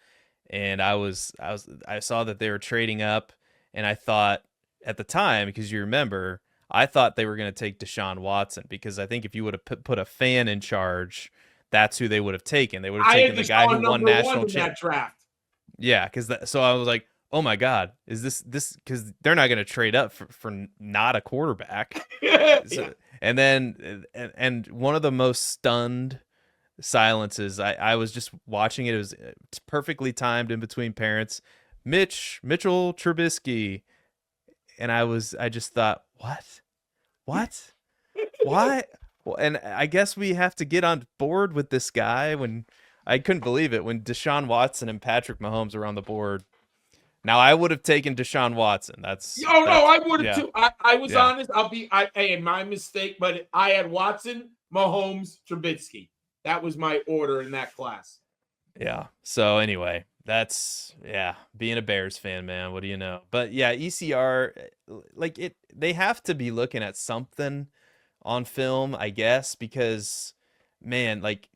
and I saw that they were trading up, and I thought at the time, because you remember, I thought they were going to take Deshaun Watson, because I think if you would have put a fan in charge, that's who they would have taken. They would have taken the guy who won national championship. Yeah, so I was like, oh my God, is this because they're not going to trade up for not a quarterback. Yeah. And then and one of the most stunned silences. I was just watching it. It was perfectly timed in between parents. Mitchell Trubisky. And I just thought, what? Why? Well, and I guess we have to get on board with this guy. When I couldn't believe it when Deshaun Watson and Patrick Mahomes were on the board. Now I would have taken Deshaun Watson. That's no, I would have yeah. too. I was honest. Hey, my mistake, but I had Watson, Mahomes, Trubisky. That was my order in that class. Yeah. So anyway, that's being a Bears fan, man. What do you know? But yeah, ECR, they have to be looking at something on film, I guess, because man, like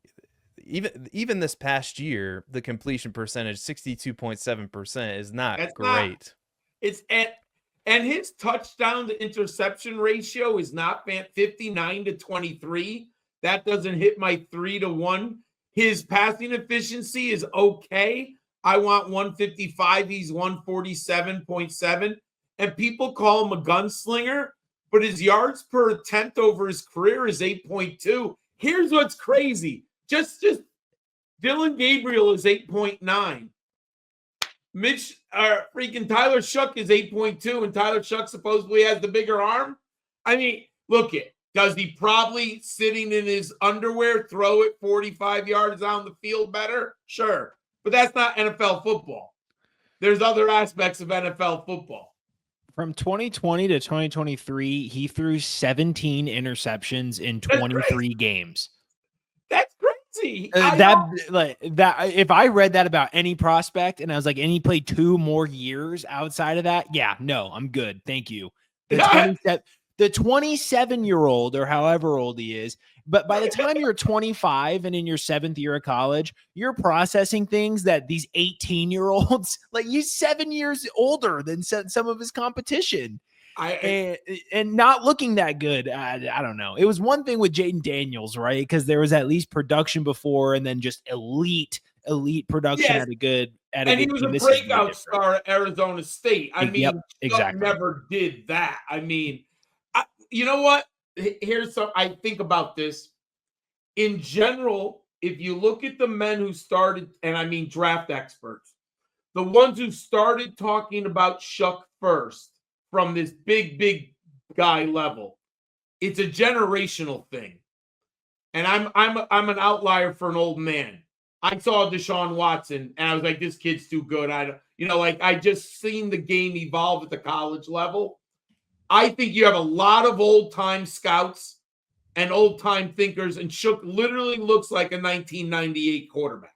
even this past year, the completion percentage 62.7% is not great. It's and his touchdown to interception ratio is not 59-23. That doesn't hit my 3-1. His passing efficiency is okay. I want 155. He's 147.7. And people call him a gunslinger, but his yards per attempt over his career is 8.2. Here's what's crazy. Just Dylan Gabriel is 8.9. Tyler Shough is 8.2, and Tyler Shough supposedly has the bigger arm. I mean, look it. Does he probably, sitting in his underwear, throw it 45 yards down the field better? Sure. But that's not NFL football. There's other aspects of NFL football. From 2020 to 2023, he threw 17 interceptions in 23 games. That's crazy. If I read that about any prospect and I was like, and he played 2 more years outside of that, no, I'm good. Thank you. The 27-year-old or however old he is, but by the time you're 25 and in your 7th year of college, you're processing things that these 18-year-olds, like he's 7 years older than some of his competition. And not looking that good. I don't know. It was one thing with Jaden Daniels, right? Because there was at least production before and then just elite production at a good and he was a breakout star at Arizona State. I mean, exactly. Never did that. I mean, you know what? Here's some. I think about this in general. If you look at the men who started, and I mean draft experts, the ones who started talking about Shough first from this big guy level, it's a generational thing. And I'm an outlier for an old man. I saw Deshaun Watson, and I was like, this kid's too good. I just seen the game evolve at the college level. I think you have a lot of old-time scouts and old-time thinkers, and Shough literally looks like a 1998 quarterback.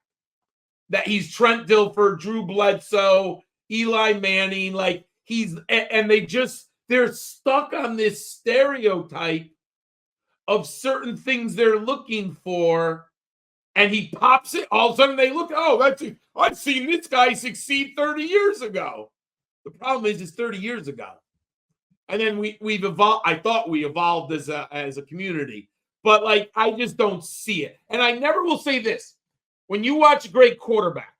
That he's Trent Dilfer, Drew Bledsoe, Eli Manning, they're stuck on this stereotype of certain things they're looking for, and he pops it. All of a sudden they look, I've seen this guy succeed 30 years ago. The problem is it's 30 years ago. And then we've evolved. I thought we evolved as a community, but I just don't see it. And I never will say this: when you watch a great quarterback,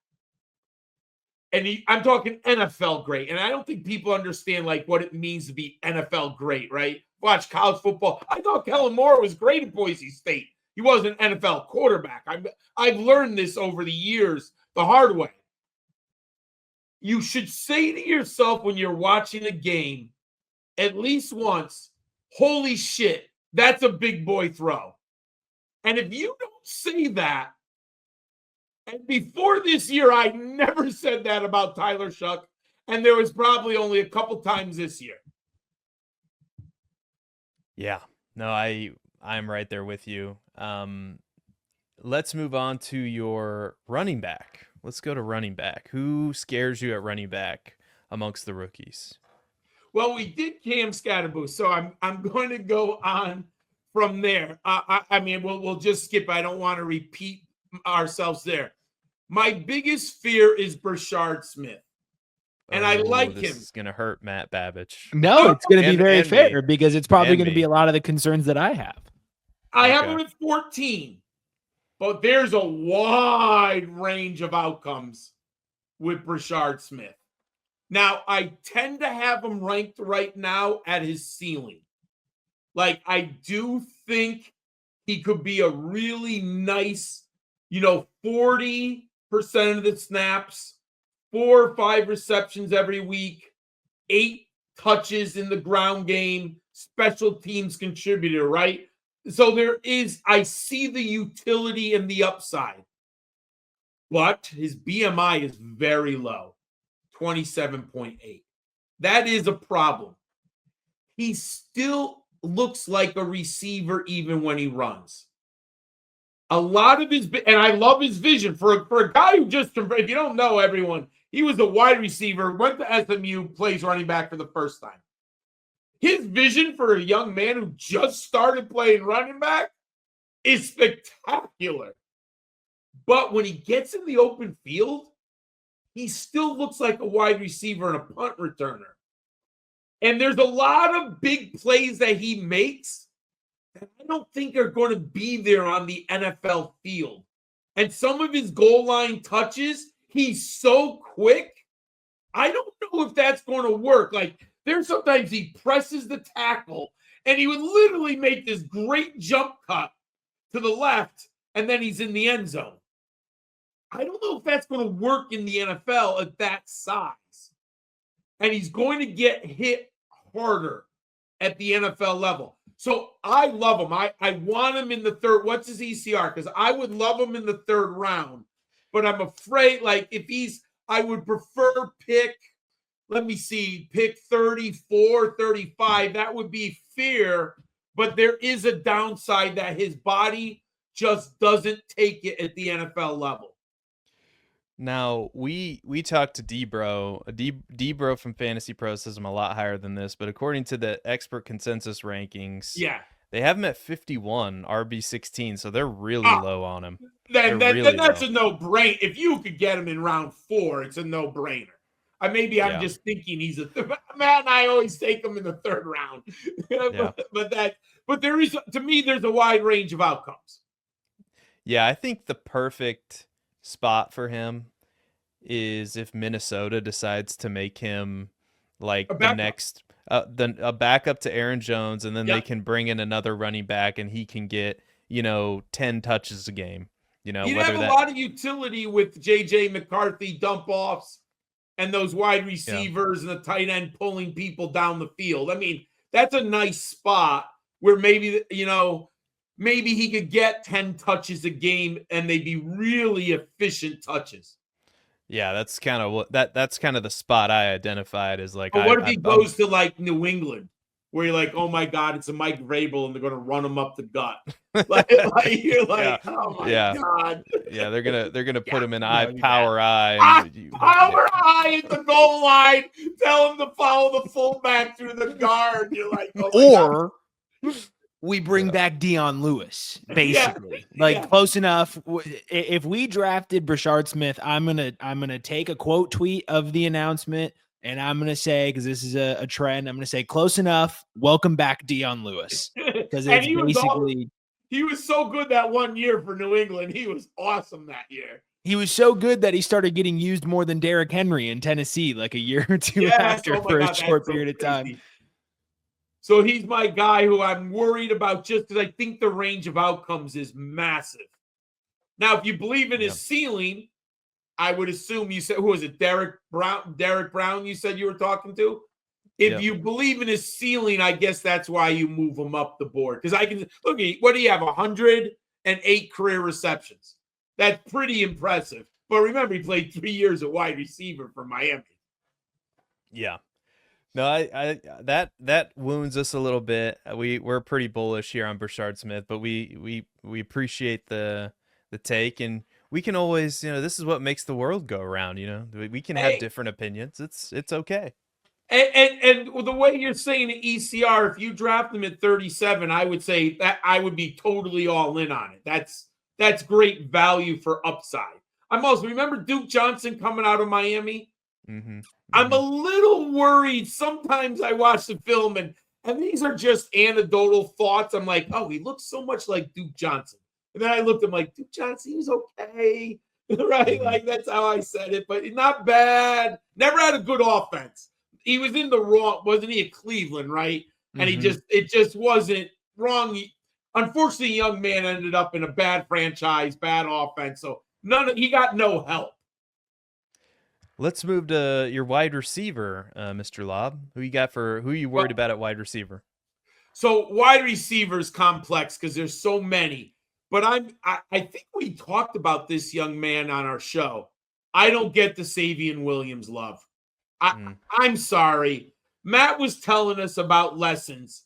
and I'm talking NFL great, and I don't think people understand what it means to be NFL great, right? Watch college football. I thought Kellen Moore was great at Boise State. He was an NFL quarterback. I've learned this over the years the hard way. You should say to yourself when you're watching a game, at least once, holy shit, that's a big boy throw. And if you don't say that, and before this year, I never said that about Tyler Shough, and there was probably only a couple times this year. Yeah, no, I'm right there with you. Let's move on to your running back. Let's go to running back. Who scares you at running back amongst the rookies? Well, we did Cam Skattebo, so I'm going to go on from there. I mean, we'll just skip. I don't want to repeat ourselves there. My biggest fear is Brashard Smith, and I like him. This is going to hurt Matt Babbage. No, it's going to be very fair because it's probably going to be a lot of the concerns that I have. I have him at 14, but there's a wide range of outcomes with Brashard Smith. Now, I tend to have him ranked right now at his ceiling. I do think he could be a really nice 40% of the snaps, 4 or 5 receptions every week, 8 touches in the ground game, special teams contributor, right? So I see the utility and the upside, but his BMI is very low, 27.8. That is a problem. He still looks like a receiver even when he runs. A lot of his, and I love his vision for a guy who just, if you don't know, everyone, he was a wide receiver, went to SMU, plays running back for the first time. His vision for a young man who just started playing running back is spectacular. But when he gets in the open field, he still looks like a wide receiver and a punt returner. And there's a lot of big plays that he makes that I don't think are going to be there on the NFL field. And some of his goal line touches, he's so quick. I don't know if that's going to work. Like, there's sometimes he presses the tackle and he would literally make this great jump cut to the left, and then he's in the end zone. I don't know if that's going to work in the NFL at that size. And he's going to get hit harder at the NFL level. So I love him. I want him in the third. What's his ECR? Because I would love him in the third round. But I'm afraid, like, I would prefer pick 34, 35. That would be fair. But there is a downside that his body just doesn't take it at the NFL level. Now, we talked to D-Bro. D-Bro from Fantasy Pro says I'm a lot higher than this, but according to the expert consensus rankings, they have him at 51, RB16, so they're really low on him. Then that's a no-brainer. If you could get him in round 4, it's a no-brainer. I'm just thinking he's Matt and I always take him in the third round. but there is, to me, there's a wide range of outcomes. Yeah, I think the perfect spot for him is if Minnesota decides to make him like the next a backup to Aaron Jones, and then they can bring in another running back and he can get 10 touches a game. He'd have a lot of utility with JJ McCarthy dump offs and those wide receivers and the tight end pulling people down the field. I mean, that's a nice spot where maybe he could get 10 touches a game and they'd be really efficient touches. Yeah, that's kind of that's kind of the spot I identified as like. But what if he goes to like New England, where you're like, oh my God, it's a Mike Vrabel and they're going to run him up the gut? You're like, oh my God. Yeah, they're gonna put him in power eye at the goal line. Tell him to follow the fullback through the guard. You're like, oh my God. We bring back Dion Lewis, basically. Close enough. If we drafted Brashard Smith, I'm gonna take a quote tweet of the announcement, and I'm gonna say, because this is a trend, I'm gonna say, close enough. Welcome back, Dion Lewis. Because it's he was so good that one year for New England. He was awesome that year. He was so good that he started getting used more than Derrick Henry in Tennessee, like a year or two after for a short period of time. So he's my guy who I'm worried about just because I think the range of outcomes is massive. Now, if you believe in his ceiling, I would assume you said, who was it? Derek Brown, you said you were talking to? If you believe in his ceiling, I guess that's why you move him up the board. Because I can look at what do you have? 108 career receptions. That's pretty impressive. But remember, he played 3 years at wide receiver for Miami. Yeah. No, I that wounds us a little bit. We're pretty bullish here on Brashard Smith, but we appreciate the take, and we can always, this is what makes the world go around. We can have different opinions. It's okay. And the way you're saying the ECR, if you draft them at 37, I would say that I would be totally all in on it. That's great value for upside. I'm also, remember Duke Johnson coming out of Miami? Mm-hmm. I'm a little worried. Sometimes I watch the film and these are just anecdotal thoughts. I'm like, oh, he looks so much like Duke Johnson. And then I looked at him like, Duke Johnson, he was okay. Right? Like, that's how I said it. But not bad. Never had a good offense. He was in the wrong, wasn't he, at Cleveland, right? And it just wasn't wrong. Unfortunately, young man ended up in a bad franchise, bad offense. So he got no help. Let's move to your wide receiver, Mr. Laub. Who are you worried about at wide receiver? So wide receivers complex because there's so many. But I think we talked about this young man on our show. I don't get the Savion Williams love. I'm sorry. Matt was telling us about lessons.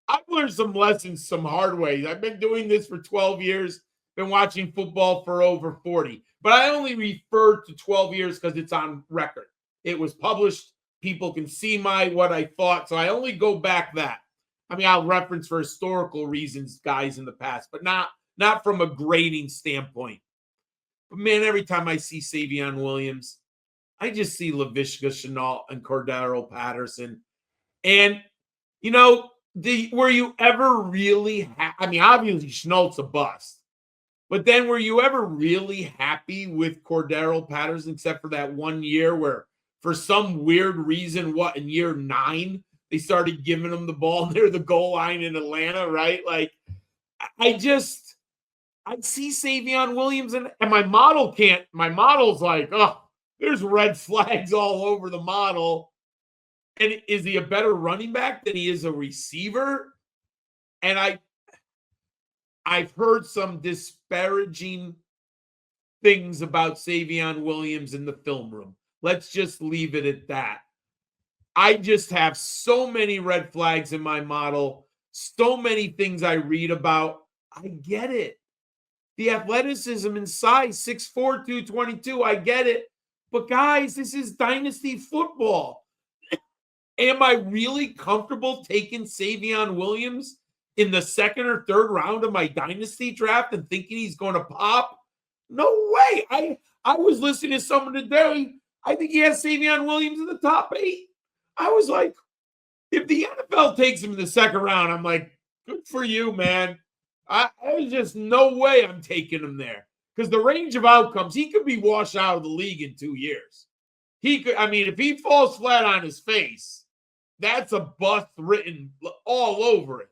I've learned some lessons some hard ways. I've been doing this for 12 years, been watching football for over 40. But I only refer to 12 years because it's on record. It was published. People can see what I thought. So I only go back that. I mean, I'll reference for historical reasons guys in the past, but not from a grading standpoint. But man, every time I see Savion Williams, I just see Laviska Shenault and Cordero Patterson. And, were you ever really I mean, obviously Shenault's a bust. But then were you ever really happy with Cordero Patterson except for that 1 year where for some weird reason, in year 9, they started giving him the ball near the goal line in Atlanta, right? Like, I see Savion Williams and my model's like, oh, there's red flags all over the model. And is he a better running back than he is a receiver? And I've heard some disparaging things about Savion Williams in the film room. Let's just leave it at that. I just have so many red flags in my model, so many things I read about. I get it. The athleticism and size, 6'4", 222, I get it. But guys, this is Dynasty football. Am I really comfortable taking Savion Williams in the second or third round of my Dynasty draft and thinking he's going to pop? No way. I was listening to someone today. I think he has Savion Williams in the top 8. I was like, if the NFL takes him in the second round, I'm like, good for you, man. There's just no way I'm taking him there. Because the range of outcomes, he could be washed out of the league in 2 years. If he falls flat on his face, that's a bust written all over it.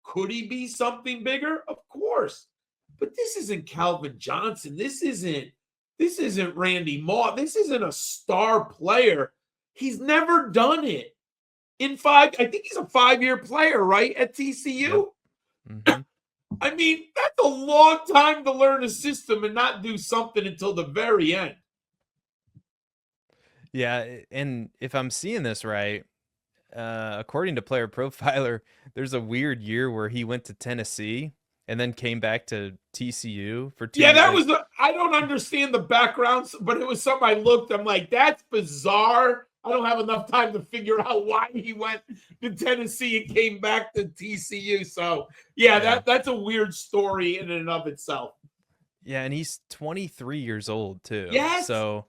Could he be something bigger? Of course. But this isn't Calvin Johnson. This isn't Randy Moss. This isn't a star player. He's never done it. I think he's a 5-year player, right, at TCU? Yep. Mm-hmm. I mean, that's a long time to learn a system and not do something until the very end. Yeah, and if I'm seeing this right, according to Player Profiler, there's a weird year where he went to Tennessee and then came back to TCU for 2 years. Yeah, I don't understand the backgrounds, but it was something I looked. I'm like, that's bizarre. I don't have enough time to figure out why he went to Tennessee and came back to TCU. So, yeah. That's a weird story in and of itself. Yeah, and he's 23 years old, too. Yes. So,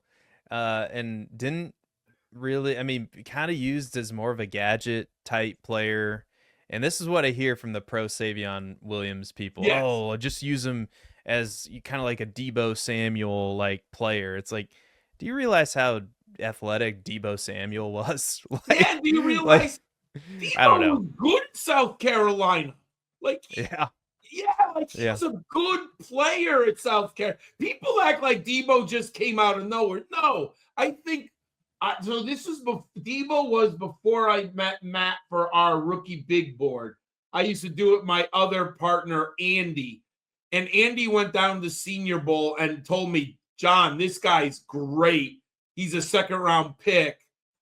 and didn't really, kind of used as more of a gadget type player. And this is what I hear from the pro Savion Williams people. Yes. Oh, just use him as kind of like a Deebo Samuel like player. It's like, do you realize how athletic Deebo Samuel was? Do you realize Deebo I don't know. was good in South Carolina? He was a good player at South Carolina. People act like Deebo just came out of nowhere. No, I think so. Deebo was before I met Matt for our rookie big board. I used to do it with my other partner, Andy. And Andy went down to Senior Bowl and told me, John, this guy's great. He's a second-round pick.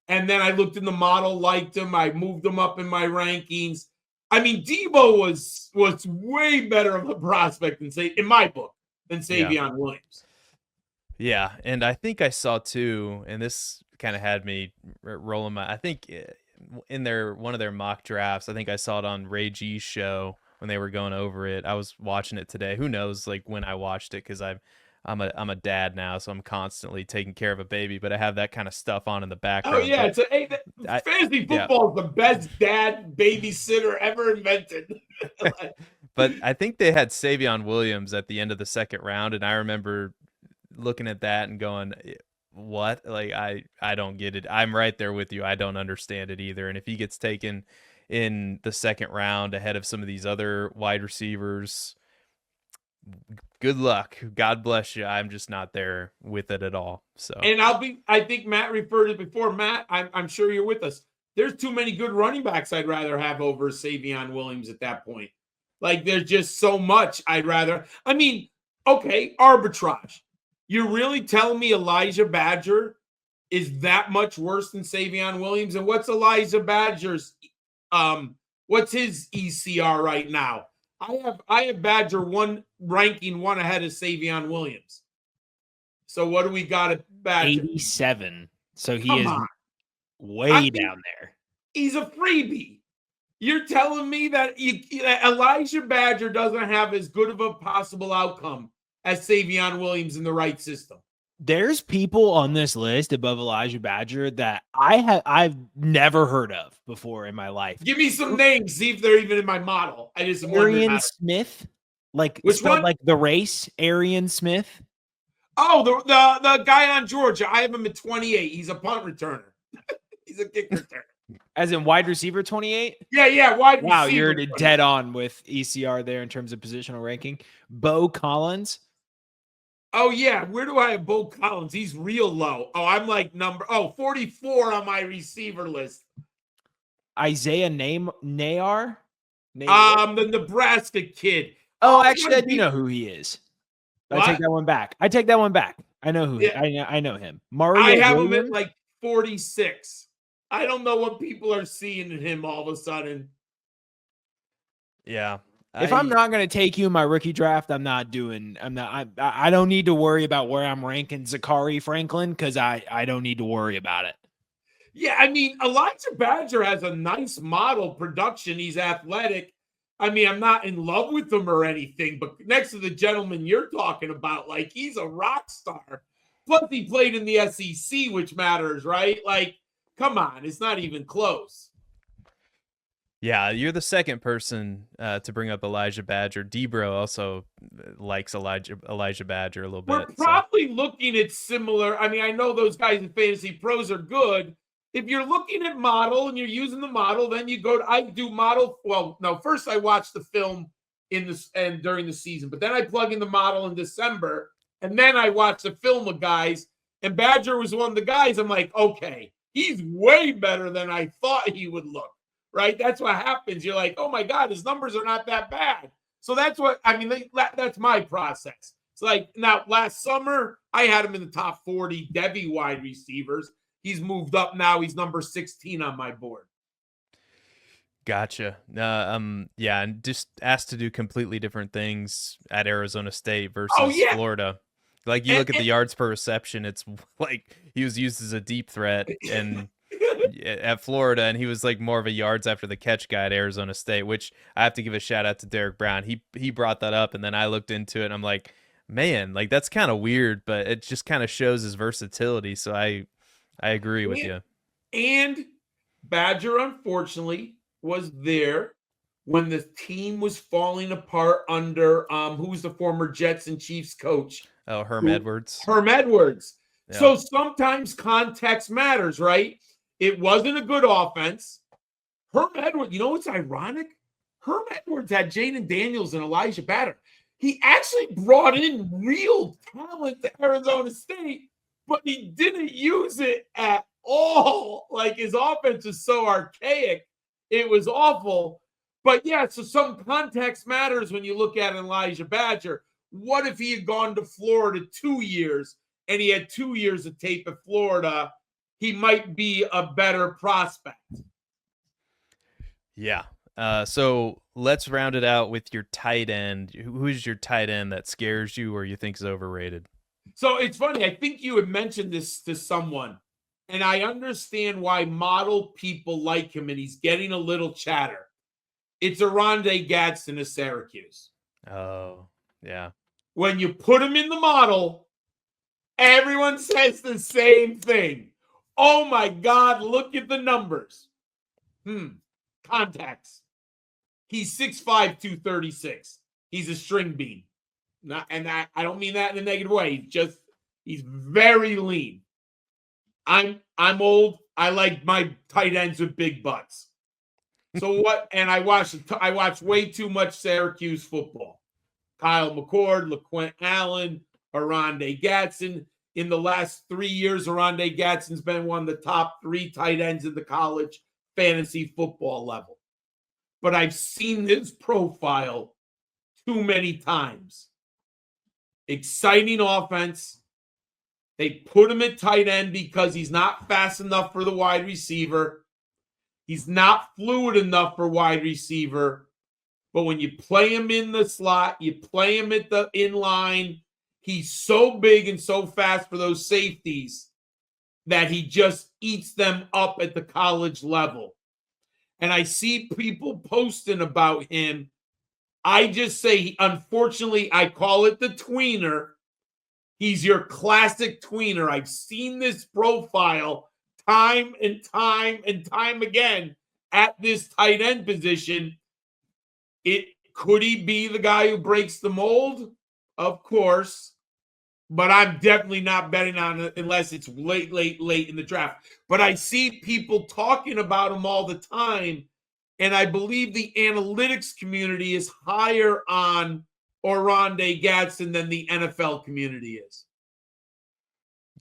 And then I looked in the model, liked him. I moved him up in my rankings. Deebo was way better of a prospect in my book than Savion Williams. Yeah, and I think I saw too, and this kind of had me rolling my. I think in one of their mock drafts, I think I saw it on Ray G's show when they were going over it. I was watching it today. Who knows, when I watched it, because I'm a dad now, so I'm constantly taking care of a baby, but I have that kind of stuff on in the background. Oh yeah, fantasy football is the best dad babysitter ever invented. But I think they had Savion Williams at the end of the second round, and I remember looking at that and going, what? I don't get it. I'm right there with you. I don't understand it either. And if he gets taken in the second round ahead of some of these other wide receivers. Good luck. God bless you. I'm just not there with it at all. So, and I think Matt referred to it before. Matt, I'm sure you're with us. There's too many good running backs I'd rather have over Savion Williams at that point. Like, there's just so much I'd rather. I mean, okay, arbitrage. You're really telling me Elijah Badger is that much worse than Savion Williams? And what's Elijah Badger's what's his ECR right now? I have Badger ranking one ahead of Savion Williams. So what do we got at Badger? 87. So he is way down there. He's a freebie. You're telling me that Elijah Badger doesn't have as good of a possible outcome as Savion Williams in the right system. There's people on this list above Elijah Badger that I've never heard of before in my life. Give me some names, see if they're even in my model. I just Arian Smith, like which one? Like the race, Arian Smith. Oh, the guy on Georgia. I have him at 28. He's a punt returner. He's a kick returner. As in wide receiver 28? Yeah, wide receiver. Wow, you're dead on with ECR there in terms of positional ranking. Bo Collins. Oh, yeah. Where do I have Bo Collins? He's real low. Oh, I'm like 44 on my receiver list. Isaiah Nayar? The Nebraska kid. Oh, actually, I do know who he is. What? I take that one back. I know who I know him. Mario I have Williams? him at like 46. I don't know what people are seeing in him all of a sudden. Yeah. If I'm not going to take you in my rookie draft, I don't need to worry about where I'm ranking Zachary Franklin because I don't need to worry about it. Yeah, I mean, Elijah Badger has a nice model production. He's athletic. I mean, I'm not in love with him or anything, but next to the gentleman you're talking about, like, he's a rock star. Plus, he played in the SEC, which matters, right? Like, come on, it's not even close. Yeah, you're the second person to bring up Elijah Badger. Debro also likes Elijah Badger a little bit. We're probably looking at similar. I mean, I know those guys in Fantasy Pros are good. If you're looking at model and you're using the model, then you go to, I do model. Well, no, first I watch the film during the season, but then I plug in the model in December, and then I watch the film of guys. And Badger was one of the guys. I'm like, okay, he's way better than I thought he would look. Right? That's what happens. You're like, oh my God, his numbers are not that bad. So that's what I mean. That's my process. It's like now last summer, I had him in the top 40 Devy wide receivers. He's moved up now. He's number 16 on my board. Gotcha. Yeah, and just asked to do completely different things at Arizona State versus Florida. Like you look at the yards per reception, it's like he was used as a deep threat and at Florida, and he was like more of a yards after the catch guy at Arizona State, which I have to give a shout out to Derek Brown. He brought that up, and then I looked into it and I'm like, man, like that's kind of weird, but it just kind of shows his versatility. So I agree with you. And Badger, unfortunately, was there when the team was falling apart under who's the former Jets and Chiefs coach? Oh, Herm Edwards. Yeah. So sometimes context matters, right? It wasn't a good offense. Herm Edwards, you know what's ironic? Herm Edwards had Jaden Daniels and Elijah Badger. He actually brought in real talent to Arizona State, but he didn't use it at all. Like his offense is so archaic. It was awful. But yeah, so some context matters when you look at Elijah Badger. What if he had gone to Florida 2 years and he had 2 years of tape at Florida? He might be a better prospect. Yeah. So let's round it out with your tight end. Who's your tight end that scares you or you think is overrated? So it's funny. I think you had mentioned this to someone, and I understand why model people like him, and he's getting a little chatter. It's Oronde Gadsden of Syracuse. Oh, yeah. When you put him in the model, everyone says the same thing. Oh my God, look at the numbers. Contacts. He's 6'5", 236. He's a string bean. I don't mean that in a negative way. He's very lean. I'm old. I like my tight ends with big butts. So what? And I watched way too much Syracuse football. Kyle McCord, LaQuint Allen, Oronde Gadsden. In the last 3 years, Oronde Gadsden's been one of the top 3 tight ends in the college fantasy football level. But I've seen his profile too many times. Exciting offense. They put him at tight end because he's not fast enough for the wide receiver. He's not fluid enough for wide receiver. But when you play him in the slot, you play him at the inline, he's so big and so fast for those safeties that he just eats them up at the college level. And I see people posting about him. I just say, unfortunately, I call it the tweener. He's your classic tweener. I've seen this profile time and time and time again at this tight end position. Could he be the guy who breaks the mold? Of course. But I'm definitely not betting on it unless it's late in the draft. But I see people talking about him all the time. And I believe the analytics community is higher on Oronde Gadsden than the NFL community is.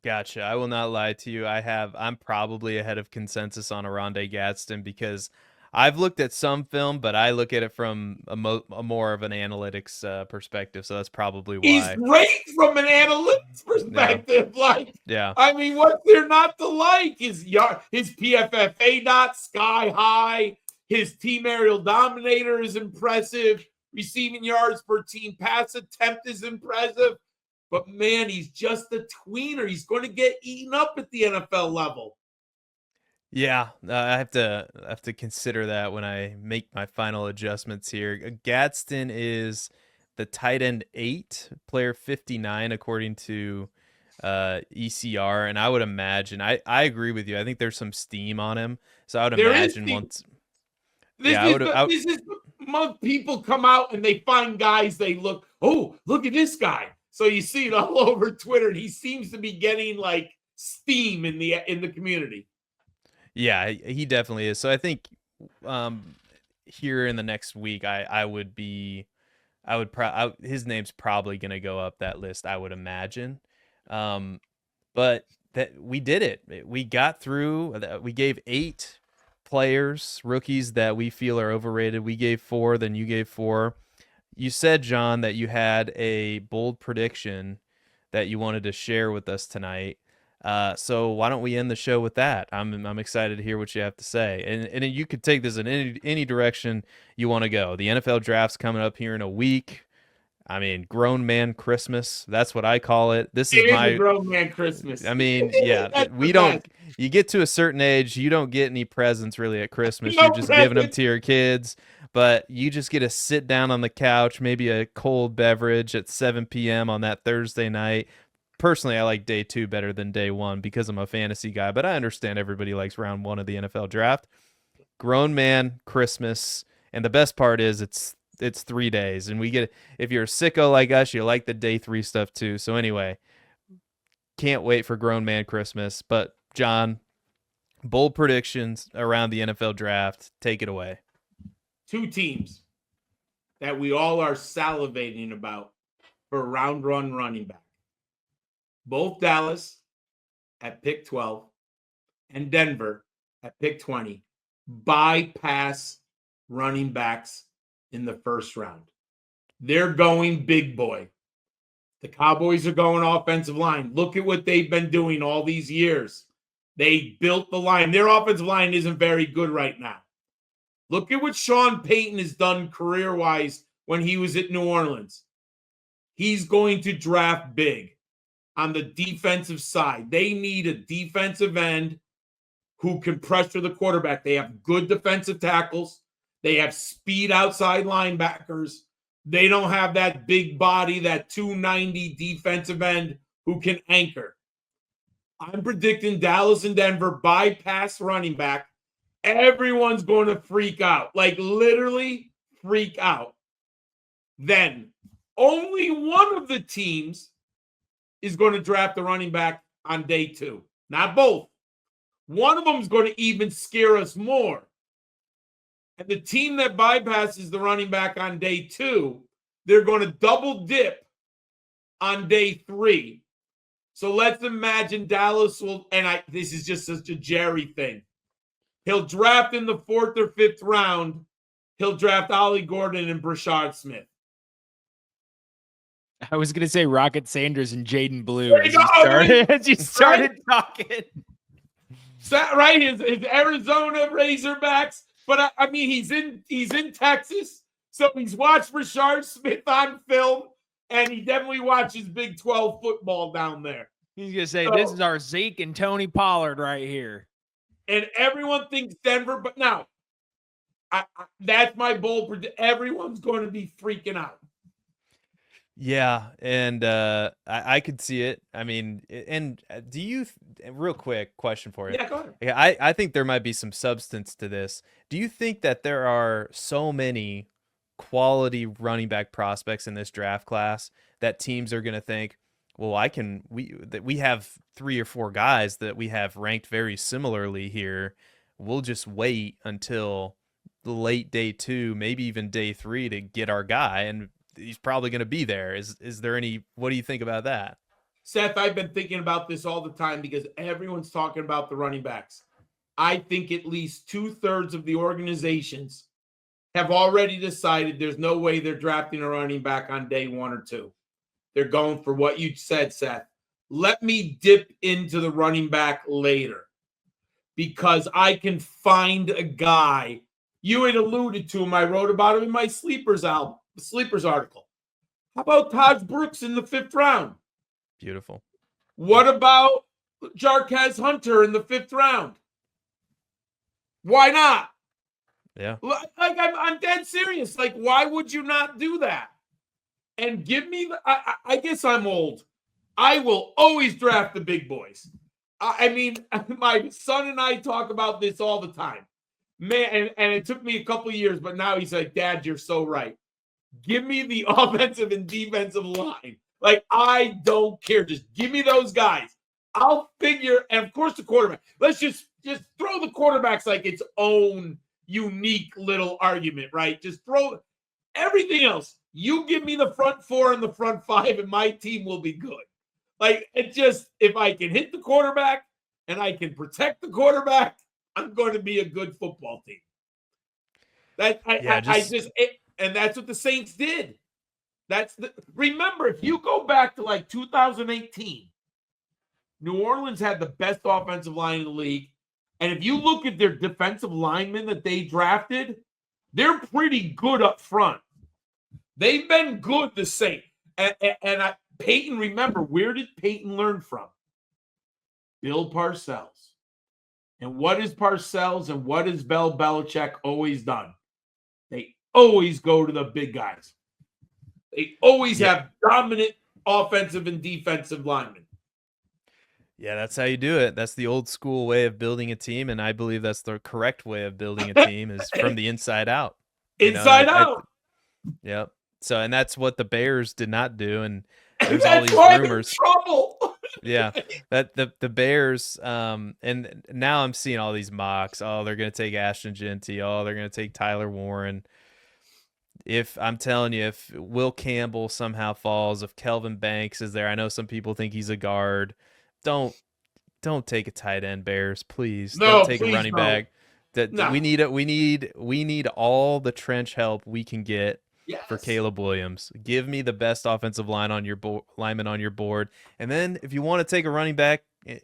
Gotcha. I will not lie to you. I'm probably ahead of consensus on Oronde Gadsden because I've looked at some film, but I look at it from a more of an analytics perspective. So that's probably why. He's great from an analytics perspective. Yeah. I mean, what's there not to like? His PFFA dot sky high. His team aerial dominator is impressive. Receiving yards per team pass attempt is impressive. But man, he's just a tweener. He's going to get eaten up at the NFL level. Yeah, I have to consider that when I make my final adjustments here. Gadsden is the tight end 8, player 59 according to ECR, and I would imagine I agree with you. I think there's some steam on him, so I would imagine once. This is most people come out and they find guys. They look at this guy. So you see it all over Twitter, and he seems to be getting like steam in the community. Yeah, he definitely is. So I think here in the next week, his name's probably going to go up that list, I would imagine. But that we did it. We got through. We gave 8 players, rookies that we feel are overrated. We gave 4, then you gave 4. You said, John, that you had a bold prediction that you wanted to share with us tonight. So why don't we end the show with that? I'm excited to hear what you have to say. And you could take this in any direction you want to go. The NFL draft's coming up here in a week. I mean, grown man Christmas. That's what I call it. This is my grown man Christmas. I mean, yeah, we don't. You get to a certain age, you don't get any presents really at Christmas. You're just giving them to your kids. But you just get to sit down on the couch, maybe a cold beverage at 7 p.m. on that Thursday night. Personally, I like day 2 better than day 1 because I'm a fantasy guy, but I understand everybody likes round 1 of the NFL draft. Grown man Christmas, and the best part is it's 3 days, and we get, if you're a sicko like us, you like the day 3 stuff too. So anyway, can't wait for grown man Christmas. But John, bold predictions around the NFL draft. Take it away. 2 teams that we all are salivating about for round 1 running back. Both Dallas at pick 12 and Denver at pick 20 bypass running backs in the first round. They're going big boy. The Cowboys are going offensive line. Look at what they've been doing all these years. They built the line. Their offensive line isn't very good right now. Look at what Sean Payton has done career-wise when he was at New Orleans. He's going to draft big on the defensive side. They need a defensive end who can pressure the quarterback. They have good defensive tackles. They have speed outside linebackers. They don't have that big body, that 290 defensive end who can anchor. I'm predicting Dallas and Denver bypass running back. Everyone's going to freak out, like literally freak out. Then only one of the teams is going to draft the running back on day 2. Not both. One of them is going to even scare us more. And the team that bypasses the running back on day 2, they're going to double dip on day 3. So let's imagine Dallas will, and this is just such a Jerry thing. He'll draft in the 4th or 5th round. He'll draft Ollie Gordon and Brashard Smith. I was gonna say Rocket Sanders and Jaden Blue There you as you started talking. Right, his Arizona Razorbacks, but I mean he's in Texas, so he's watched Brashard Smith on film, and he definitely watches Big 12 football down there. He's gonna say this is our Zeke and Tony Pollard right here, and everyone thinks Denver, but now that's my bold prediction. Everyone's going to be freaking out. Yeah, and I could see it. I mean, and do you, real quick question for you. Yeah, go ahead. Yeah, I think there might be some substance to this. Do you think that there are so many quality running back prospects in this draft class that teams are going to think, well, we have 3 or 4 guys that we have ranked very similarly here. We'll just wait until the late day 2, maybe even day 3 to get our guy, and he's probably going to be there. Is there any, what do you think about that? Seth, I've been thinking about this all the time because everyone's talking about the running backs. I think at least 2/3 of the organizations have already decided there's no way they're drafting a running back on day 1 or 2. They're going for what you said, Seth. Let me dip into the running back later because I can find a guy. You had alluded to him. I wrote about him in my Sleepers article. How about Taj Brooks in the 5th round? Beautiful. What about Jarquez Hunter in the 5th round? Why not? Yeah. Like I'm dead serious. Like, why would you not do that? And give me I guess I'm old. I will always draft the big boys. I mean, my son and I talk about this all the time. Man, and it took me a couple of years, but now he's like, Dad, you're so right. Give me the offensive and defensive line. Like, I don't care. Just give me those guys. I'll figure, and of course the quarterback. Let's just throw the quarterbacks like its own unique little argument, right? Just throw everything else. You give me the front 4 and the front 5, and my team will be good. Like, it just, if I can hit the quarterback and I can protect the quarterback, I'm going to be a good football team. And that's what the Saints did. Remember, if you go back to like 2018, New Orleans had the best offensive line in the league. And if you look at their defensive linemen that they drafted, they're pretty good up front. They've been good the same. And Peyton, remember, where did Peyton learn from? Bill Parcells. And what is Parcells and what has Bill Belichick always done? They always go to the big guys. They always have dominant offensive and defensive linemen. Yeah, that's how you do it. That's the old school way of building a team, and I believe that's the correct way of building a team is from the inside out. Inside out. Yep. So, and that's what the Bears did not do, and there's all these rumors. Trouble. Yeah, that the Bears, and now I'm seeing all these mocks. Oh, they're gonna take Ashton Genty. Oh, they're gonna take Tyler Warren. If I'm telling you, if Will Campbell somehow falls, if Kelvin Banks is there, I know some people think he's a guard. Don't take a tight end, Bears, please. No, don't take please a running back. We need all the trench help we can get for Caleb Williams. Give me the best offensive line on your lineman on your board, and then if you want to take a running back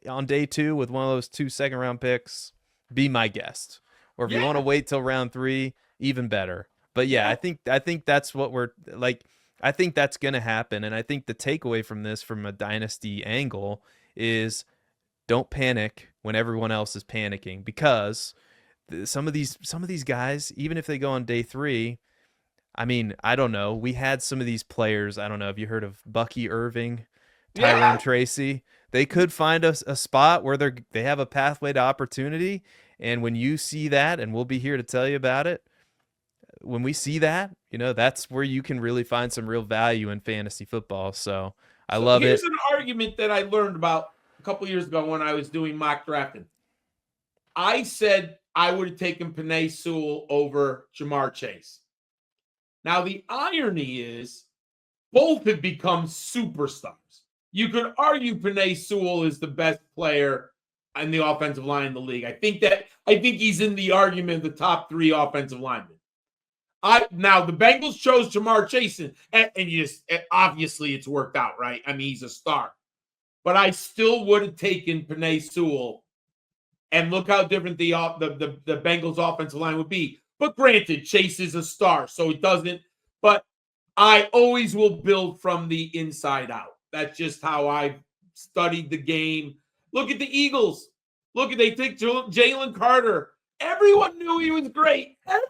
on day 2 with one of those 2 second-round picks, be my guest. Or if you want to wait till round 3, even better. But I think that's what we're like. I think that's going to happen, and I think the takeaway from this, from a dynasty angle, is don't panic when everyone else is panicking, because some of these guys, even if they go on day 3, I mean, I don't know. We had some of these players. I don't know. Have you heard of Bucky Irving, Tyrone Tracy? They could find a spot where they have a pathway to opportunity, and when you see that, and we'll be here to tell you about it. When we see that, that's where you can really find some real value in fantasy football. So I love it. Here's an argument that I learned about a couple years ago when I was doing mock drafting. I said I would have taken Penei Sewell over Jamar Chase. Now, the irony is both have become superstars. You could argue Penei Sewell is the best player in the offensive line in the league. I think he's in the argument of the top 3 offensive linemen. Now the Bengals chose Jamar Chase, and obviously it's worked out, right? I mean, he's a star. But I still would have taken Penei Sewell, and look how different the Bengals offensive line would be. But granted, Chase is a star, so it doesn't. But I always will build from the inside out. That's just how I've studied the game. Look at the Eagles. They take Jalen Carter. Everyone knew he was great. Everyone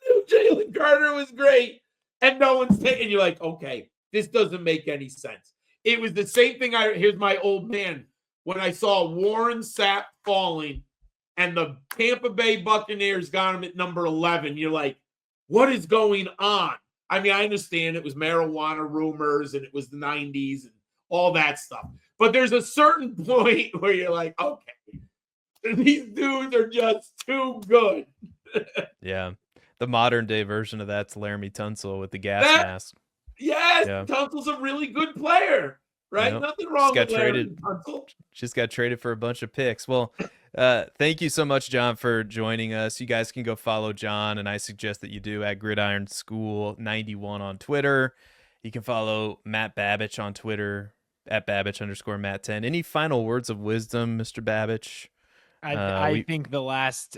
knew Jalen Carter was great. And no one's taking. You're like, okay, this doesn't make any sense. It was the same thing. Here's my old man. When I saw Warren Sapp falling and the Tampa Bay Buccaneers got him at number 11, you're like, what is going on? I mean, I understand it was marijuana rumors and it was the 90s and all that stuff. But there's a certain point where you're like, okay, these dudes are just too good. Yeah. The modern day version of that's Laramie Tunsil with the gas mask. Yes, yeah. Tunsil's a really good player, right? Yep. Nothing wrong with Laramie Tunsil. Just got traded for a bunch of picks. Well, thank you so much, John, for joining us. You guys can go follow John, and I suggest that you do at Gridiron School 91 on Twitter. You can follow Matt Babich on Twitter at Babich_Matt10. Any final words of wisdom, Mr. Babich? I think the last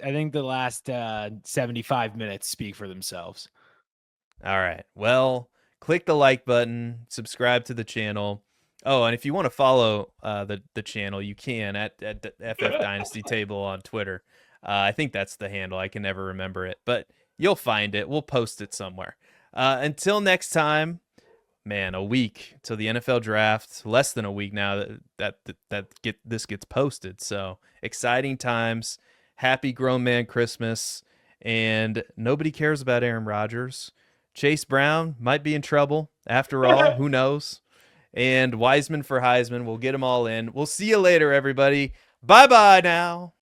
75 minutes speak for themselves. All right. Well, click the like button, subscribe to the channel. Oh, and if you want to follow the channel, you can at FF Dynasty Table on Twitter. I think that's the handle. I can never remember it, but you'll find it. We'll post it somewhere. Until next time, man, a week till the NFL draft. Less than a week now this gets posted. So exciting times. Happy grown man Christmas. And nobody cares about Aaron Rodgers. Chase Brown might be in trouble after all. Who knows? And Wiseman for Heisman. We'll get them all in. We'll see you later, everybody. Bye-bye now.